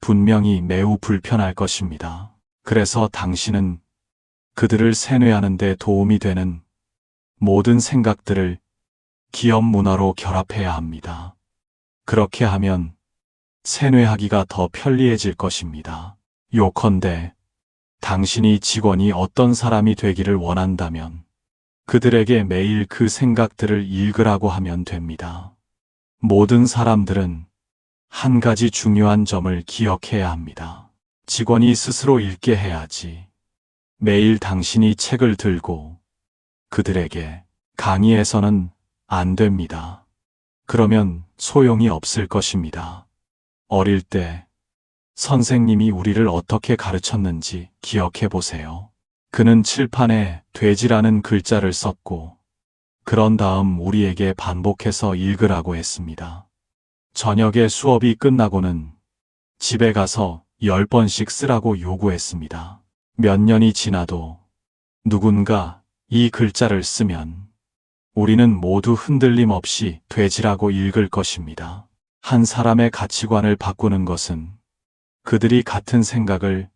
분명히 매우 불편할 것입니다. 그래서 당신은 그들을 세뇌하는 데 도움이 되는 모든 생각들을 기업 문화로 결합해야 합니다. 그렇게 하면 세뇌하기가 더 편리해질 것입니다. 요컨대 당신이 직원이 어떤 사람이 되기를 원한다면 그들에게 매일 그 생각들을 읽으라고 하면 됩니다. 모든 사람들은 한 가지 중요한 점을 기억해야 합니다. 직원이 스스로 읽게 해야지. 매일 당신이 책을 들고 그들에게 강의해서는 안 됩니다. 그러면 소용이 없을 것입니다. 어릴 때 선생님이 우리를 어떻게 가르쳤는지 기억해 보세요. 그는 칠판에 돼지라는 글자를 썼고 그런 다음 우리에게 반복해서 읽으라고 했습니다. 저녁에 수업이 끝나고는 집에 가서 10번씩 쓰라고 요구했습니다. 몇 년이 지나도 누군가 이 글자를 쓰면 우리는 모두 흔들림 없이 돼지라고 읽을 것입니다. 한 사람의 가치관을 바꾸는 것은 그들이 같은 생각을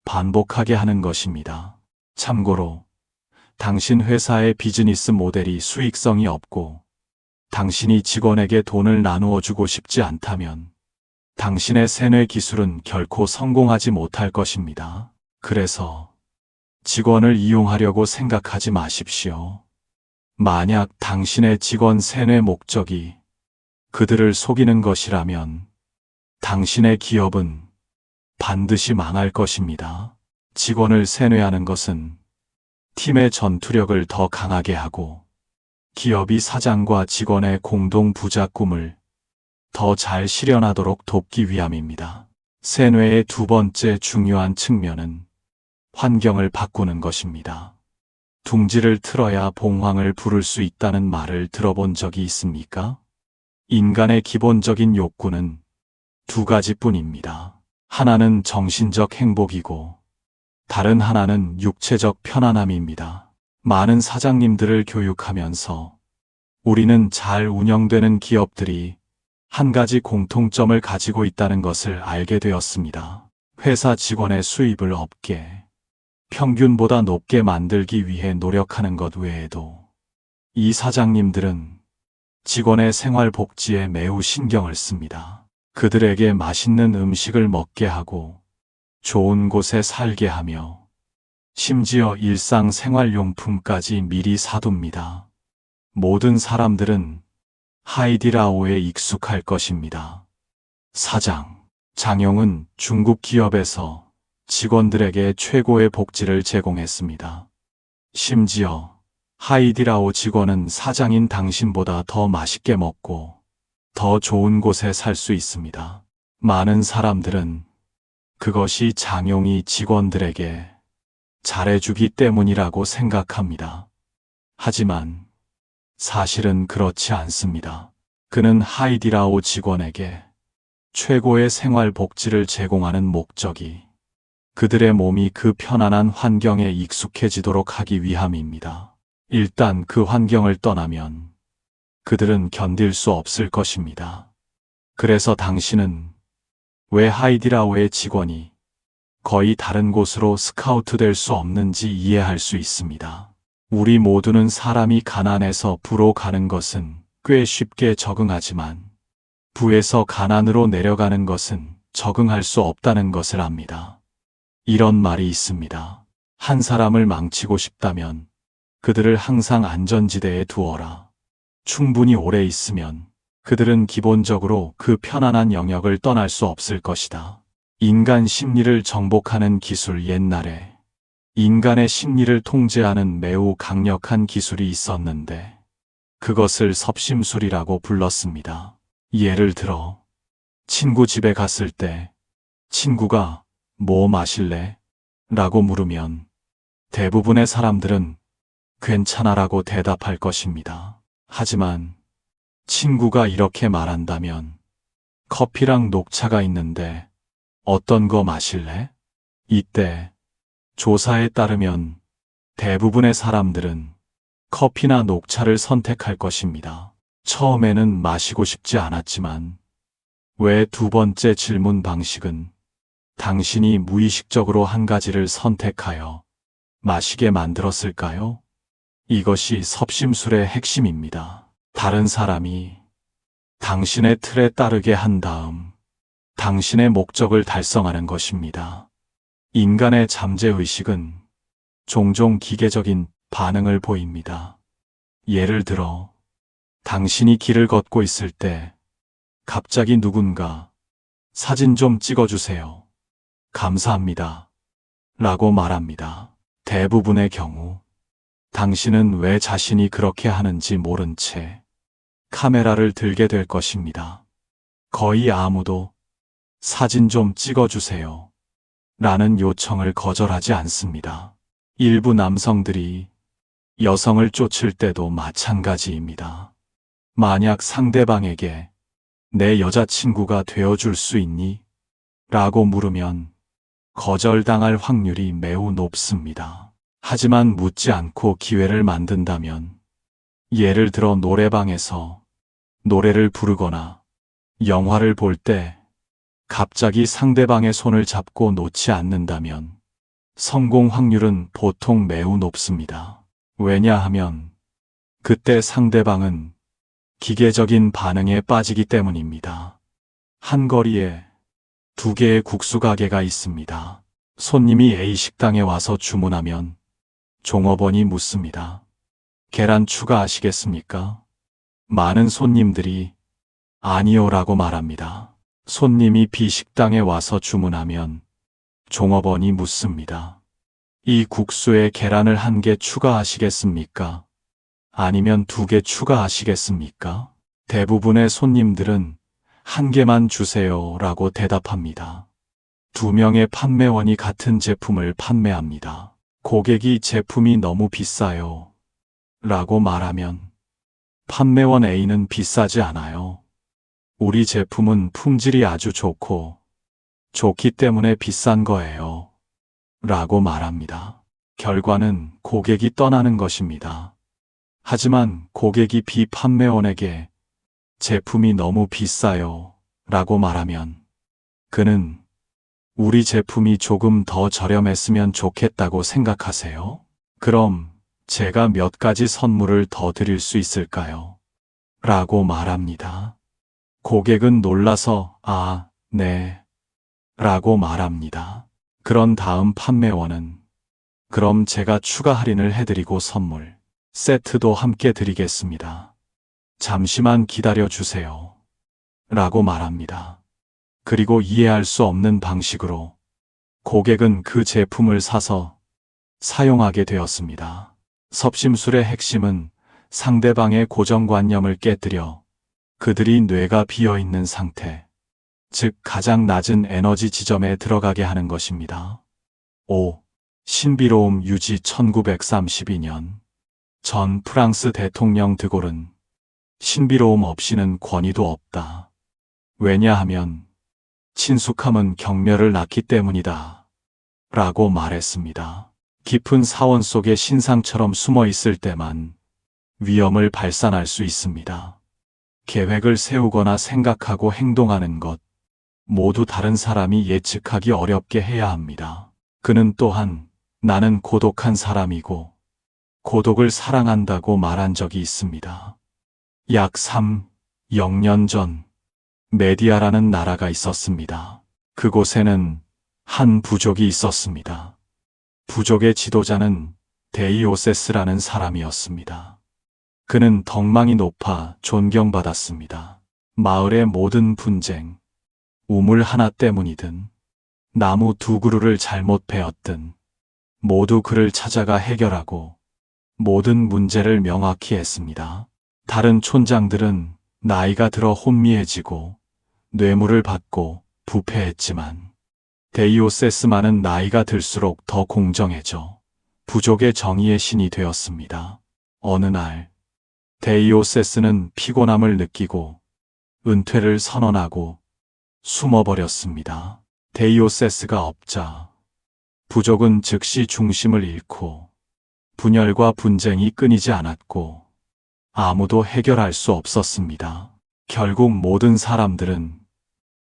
반복하게 하는 것입니다. 참고로 당신 회사의 비즈니스 모델이 수익성이 없고 당신이 직원에게 돈을 나누어 주고 싶지 않다면 당신의 세뇌 기술은 결코 성공하지 못할 것입니다. 그래서 직원을 이용하려고 생각하지 마십시오. 만약 당신의 직원 세뇌 목적이 그들을 속이는 것이라면 당신의 기업은 반드시 망할 것입니다. 직원을 세뇌하는 것은 팀의 전투력을 더 강하게 하고 기업이 사장과 직원의 공동 부자 꿈을 더 잘 실현하도록 돕기 위함입니다. 세뇌의 두 번째 중요한 측면은 환경을 바꾸는 것입니다. 둥지를 틀어야 봉황을 부를 수 있다는 말을 들어본 적이 있습니까? 인간의 기본적인 욕구는 두 가지뿐입니다. 하나는 정신적 행복이고 다른 하나는 육체적 편안함입니다. 많은 사장님들을 교육하면서 우리는 잘 운영되는 기업들이 한 가지 공통점을 가지고 있다는 것을 알게 되었습니다. 회사 직원의 수입을 업계 평균보다 높게 만들기 위해 노력하는 것 외에도 이 사장님들은 직원의 생활 복지에 매우 신경을 씁니다. 그들에게 맛있는 음식을 먹게 하고 좋은 곳에 살게 하며 심지어 일상 생활용품까지 미리 사둡니다. 모든 사람들은 하이디라오에 익숙할 것입니다. 사장, 장용은 중국 기업에서 직원들에게 최고의 복지를 제공했습니다. 심지어 하이디라오 직원은 사장인 당신보다 더 맛있게 먹고 더 좋은 곳에 살 수 있습니다. 많은 사람들은 그것이 장용이 직원들에게 잘해주기 때문이라고 생각합니다. 하지만 사실은 그렇지 않습니다. 그는 하이디라오 직원에게 최고의 생활 복지를 제공하는 목적이 그들의 몸이 그 편안한 환경에 익숙해지도록 하기 위함입니다. 일단 그 환경을 떠나면 그들은 견딜 수 없을 것입니다. 그래서 당신은 왜 하이디라오의 직원이 거의 다른 곳으로 스카우트 될 수 없는지 이해할 수 있습니다. 우리 모두는 사람이 가난해서 부로 가는 것은 꽤 쉽게 적응하지만 부에서 가난으로 내려가는 것은 적응할 수 없다는 것을 압니다. 이런 말이 있습니다. 한 사람을 망치고 싶다면 그들을 항상 안전지대에 두어라. 충분히 오래 있으면 그들은 기본적으로 그 편안한 영역을 떠날 수 없을 것이다. 인간 심리를 정복하는 기술. 옛날에 인간의 심리를 통제하는 매우 강력한 기술이 있었는데 그것을 섭심술이라고 불렀습니다. 예를 들어 친구 집에 갔을 때 친구가 뭐 마실래? 라고 물으면 대부분의 사람들은 괜찮아라고 대답할 것입니다. 하지만 친구가 이렇게 말한다면 커피랑 녹차가 있는데 어떤 거 마실래? 이때 조사에 따르면 대부분의 사람들은 커피나 녹차를 선택할 것입니다. 처음에는 마시고 싶지 않았지만 왜 두 번째 질문 방식은 당신이 무의식적으로 한 가지를 선택하여 마시게 만들었을까요? 이것이 섭심술의 핵심입니다. 다른 사람이 당신의 틀에 따르게 한 다음 당신의 목적을 달성하는 것입니다. 인간의 잠재의식은 종종 기계적인 반응을 보입니다. 예를 들어 당신이 길을 걷고 있을 때 갑자기 누군가 사진 좀 찍어주세요. 감사합니다. 라고 말합니다. 대부분의 경우 당신은 왜 자신이 그렇게 하는지 모른 채 카메라를 들게 될 것입니다. 거의 아무도 사진 좀 찍어주세요. 라는 요청을 거절하지 않습니다. 일부 남성들이 여성을 쫓을 때도 마찬가지입니다. 만약 상대방에게 내 여자친구가 되어줄 수 있니? 라고 물으면 거절당할 확률이 매우 높습니다. 하지만 묻지 않고 기회를 만든다면, 예를 들어 노래방에서 노래를 부르거나 영화를 볼 때 갑자기 상대방의 손을 잡고 놓지 않는다면 성공 확률은 보통 매우 높습니다. 왜냐하면 그때 상대방은 기계적인 반응에 빠지기 때문입니다. 한 거리에 두 개의 국수 가게가 있습니다. 손님이 A 식당에 와서 주문하면 종업원이 묻습니다. 계란 추가하시겠습니까? 많은 손님들이 아니요라고 말합니다. 손님이 B 식당에 와서 주문하면 종업원이 묻습니다. 이 국수에 계란을 1개 추가하시겠습니까? 아니면 2개 추가하시겠습니까? 대부분의 손님들은 1개만 주세요 라고 대답합니다. 2명의 판매원이 같은 제품을 판매합니다. 고객이 제품이 너무 비싸요 라고 말하면 판매원 A는 비싸지 않아요. 우리 제품은 품질이 아주 좋기 때문에 비싼 거예요. 라고 말합니다. 결과는 고객이 떠나는 것입니다. 하지만 고객이 B 판매원에게 제품이 너무 비싸요. 라고 말하면 그는 우리 제품이 조금 더 저렴했으면 좋겠다고 생각하세요? 그럼 제가 몇 가지 선물을 더 드릴 수 있을까요? 라고 말합니다. 고객은 놀라서 네. 라고 말합니다. 그런 다음 판매원은 그럼 제가 추가 할인을 해드리고 선물 세트도 함께 드리겠습니다. 잠시만 기다려 주세요. 라고 말합니다. 그리고 이해할 수 없는 방식으로 고객은 그 제품을 사서 사용하게 되었습니다. 섭심술의 핵심은 상대방의 고정관념을 깨뜨려 그들이 뇌가 비어있는 상태, 즉 가장 낮은 에너지 지점에 들어가게 하는 것입니다. 5. 신비로움 유지 1932년 전 프랑스 대통령 드골은 신비로움 없이는 권위도 없다. 왜냐하면 친숙함은 경멸을 낳기 때문이다. 라고 말했습니다. 깊은 사원 속에 신상처럼 숨어 있을 때만 위험을 발산할 수 있습니다. 계획을 세우거나 생각하고 행동하는 것, 모두 다른 사람이 예측하기 어렵게 해야 합니다. 그는 또한 나는 고독한 사람이고 고독을 사랑한다고 말한 적이 있습니다. 약 0년 전 메디아라는 나라가 있었습니다. 그곳에는 한 부족이 있었습니다. 부족의 지도자는 데이오세스라는 사람이었습니다. 그는 덕망이 높아 존경받았습니다. 마을의 모든 분쟁, 우물 하나 때문이든 나무 2그루를 잘못 베었든 모두 그를 찾아가 해결하고 모든 문제를 명확히 했습니다. 다른 촌장들은 나이가 들어 혼미해지고 뇌물을 받고 부패했지만 데이오세스만은 나이가 들수록 더 공정해져 부족의 정의의 신이 되었습니다. 어느 날 데이오세스는 피곤함을 느끼고 은퇴를 선언하고 숨어버렸습니다. 데이오세스가 없자 부족은 즉시 중심을 잃고 분열과 분쟁이 끊이지 않았고 아무도 해결할 수 없었습니다. 결국 모든 사람들은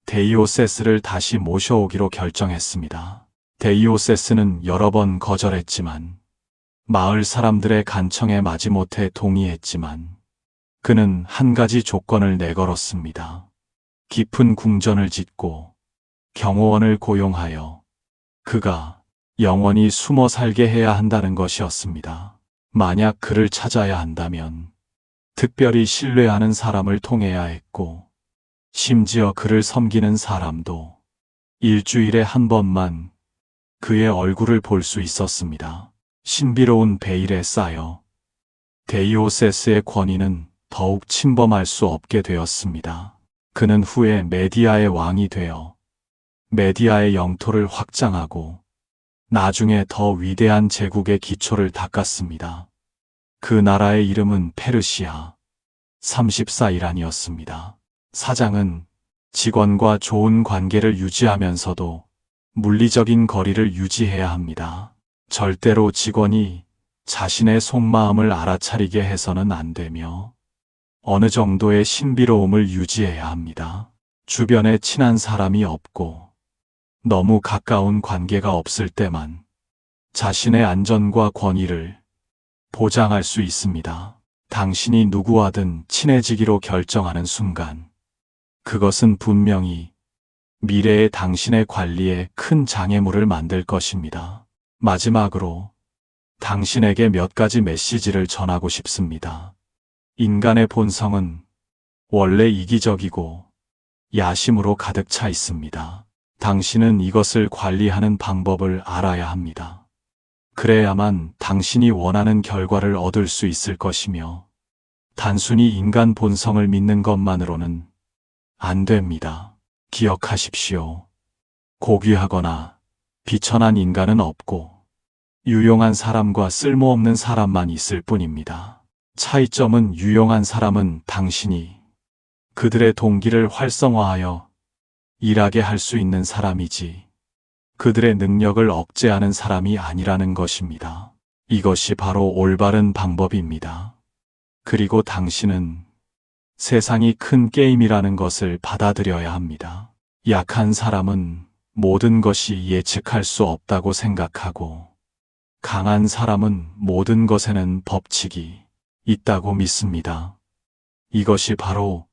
데이오세스를 다시 모셔오기로 결정했습니다. 데이오세스는 여러 번 거절했지만 마을 사람들의 간청에 마지못해 동의했지만 그는 한 가지 조건을 내걸었습니다. 깊은 궁전을 짓고 경호원을 고용하여 그가 영원히 숨어 살게 해야 한다는 것이었습니다. 만약 그를 찾아야 한다면 특별히 신뢰하는 사람을 통해야 했고 심지어 그를 섬기는 사람도 일주일에 한 번만 그의 얼굴을 볼 수 있었습니다. 신비로운 베일에 쌓여 데이오세스의 권위는 더욱 침범할 수 없게 되었습니다. 그는 후에 메디아의 왕이 되어 메디아의 영토를 확장하고 나중에 더 위대한 제국의 기초를 닦았습니다. 그 나라의 이름은 페르시아 34이란이었습니다. 사장은 직원과 좋은 관계를 유지하면서도 물리적인 거리를 유지해야 합니다. 절대로 직원이 자신의 속마음을 알아차리게 해서는 안 되며 어느 정도의 신비로움을 유지해야 합니다. 주변에 친한 사람이 없고 너무 가까운 관계가 없을 때만 자신의 안전과 권위를 보장할 수 있습니다. 당신이 누구와든 친해지기로 결정하는 순간, 그것은 분명히 미래의 당신의 관리에 큰 장애물을 만들 것입니다. 마지막으로 당신에게 몇 가지 메시지를 전하고 싶습니다. 인간의 본성은 원래 이기적이고 야심으로 가득 차 있습니다. 당신은 이것을 관리하는 방법을 알아야 합니다. 그래야만 당신이 원하는 결과를 얻을 수 있을 것이며 단순히 인간 본성을 믿는 것만으로는 안 됩니다. 기억하십시오. 고귀하거나 비천한 인간은 없고 유용한 사람과 쓸모없는 사람만 있을 뿐입니다. 차이점은 유용한 사람은 당신이 그들의 동기를 활성화하여 일하게 할 수 있는 사람이지 그들의 능력을 억제하는 사람이 아니라는 것입니다. 이것이 바로 올바른 방법입니다. 그리고 당신은 세상이 큰 게임이라는 것을 받아들여야 합니다. 약한 사람은 모든 것이 예측할 수 없다고 생각하고 강한 사람은 모든 것에는 법칙이 있다고 믿습니다. 이것이 바로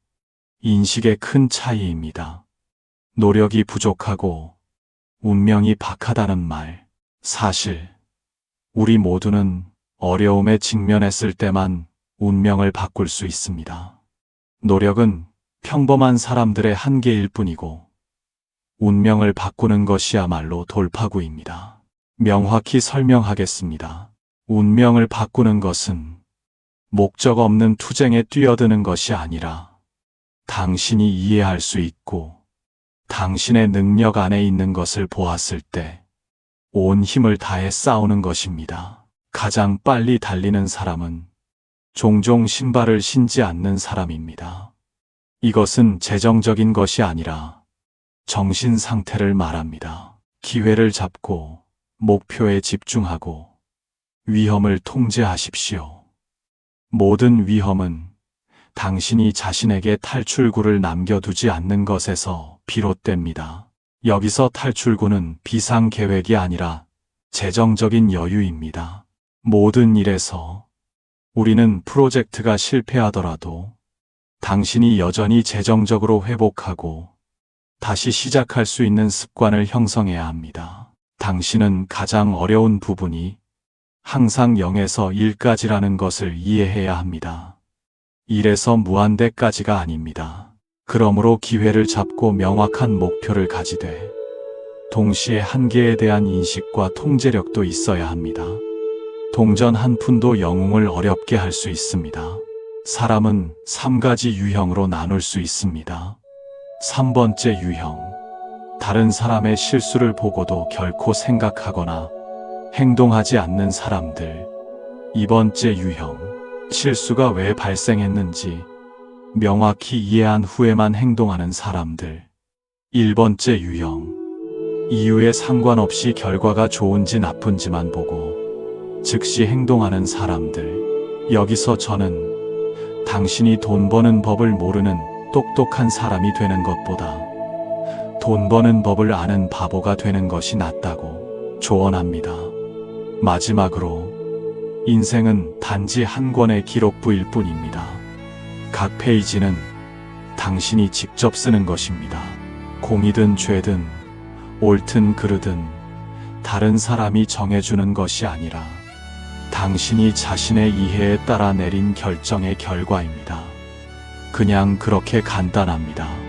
인식의 큰 차이입니다. 노력이 부족하고 운명이 박하다는 말. 사실 우리 모두는 어려움에 직면했을 때만 운명을 바꿀 수 있습니다. 노력은 평범한 사람들의 한계일 뿐이고 운명을 바꾸는 것이야말로 돌파구입니다. 명확히 설명하겠습니다. 운명을 바꾸는 것은 목적 없는 투쟁에 뛰어드는 것이 아니라 당신이 이해할 수 있고 당신의 능력 안에 있는 것을 보았을 때 온 힘을 다해 싸우는 것입니다. 가장 빨리 달리는 사람은 종종 신발을 신지 않는 사람입니다. 이것은 재정적인 것이 아니라 정신 상태를 말합니다. 기회를 잡고 목표에 집중하고 위험을 통제하십시오. 모든 위험은 당신이 자신에게 탈출구를 남겨두지 않는 것에서 비롯됩니다. 여기서 탈출구는 비상계획이 아니라 재정적인 여유입니다. 모든 일에서 우리는 프로젝트가 실패하더라도 당신이 여전히 재정적으로 회복하고 다시 시작할 수 있는 습관을 형성해야 합니다. 당신은 가장 어려운 부분이 항상 0에서 1까지라는 것을 이해해야 합니다. 1에서 무한대까지가 아닙니다. 그러므로 기회를 잡고 명확한 목표를 가지되 동시에 한계에 대한 인식과 통제력도 있어야 합니다. 동전 한 푼도 영웅을 어렵게 할 수 있습니다. 사람은 3가지 유형으로 나눌 수 있습니다. 3번째 유형. 다른 사람의 실수를 보고도 결코 생각하거나 행동하지 않는 사람들. 2번째 유형. 실수가 왜 발생했는지 명확히 이해한 후에만 행동하는 사람들. 1번째 유형. 이유에 상관없이 결과가 좋은지 나쁜지만 보고 즉시 행동하는 사람들. 여기서 저는 당신이 돈 버는 법을 모르는 똑똑한 사람이 되는 것보다 돈 버는 법을 아는 바보가 되는 것이 낫다고 조언합니다. 마지막으로 인생은 단지 한 권의 기록부일 뿐입니다. 각 페이지는 당신이 직접 쓰는 것입니다. 공이든 죄든 옳든 그르든 다른 사람이 정해주는 것이 아니라 당신이 자신의 이해에 따라 내린 결정의 결과입니다. 그냥 그렇게 간단합니다.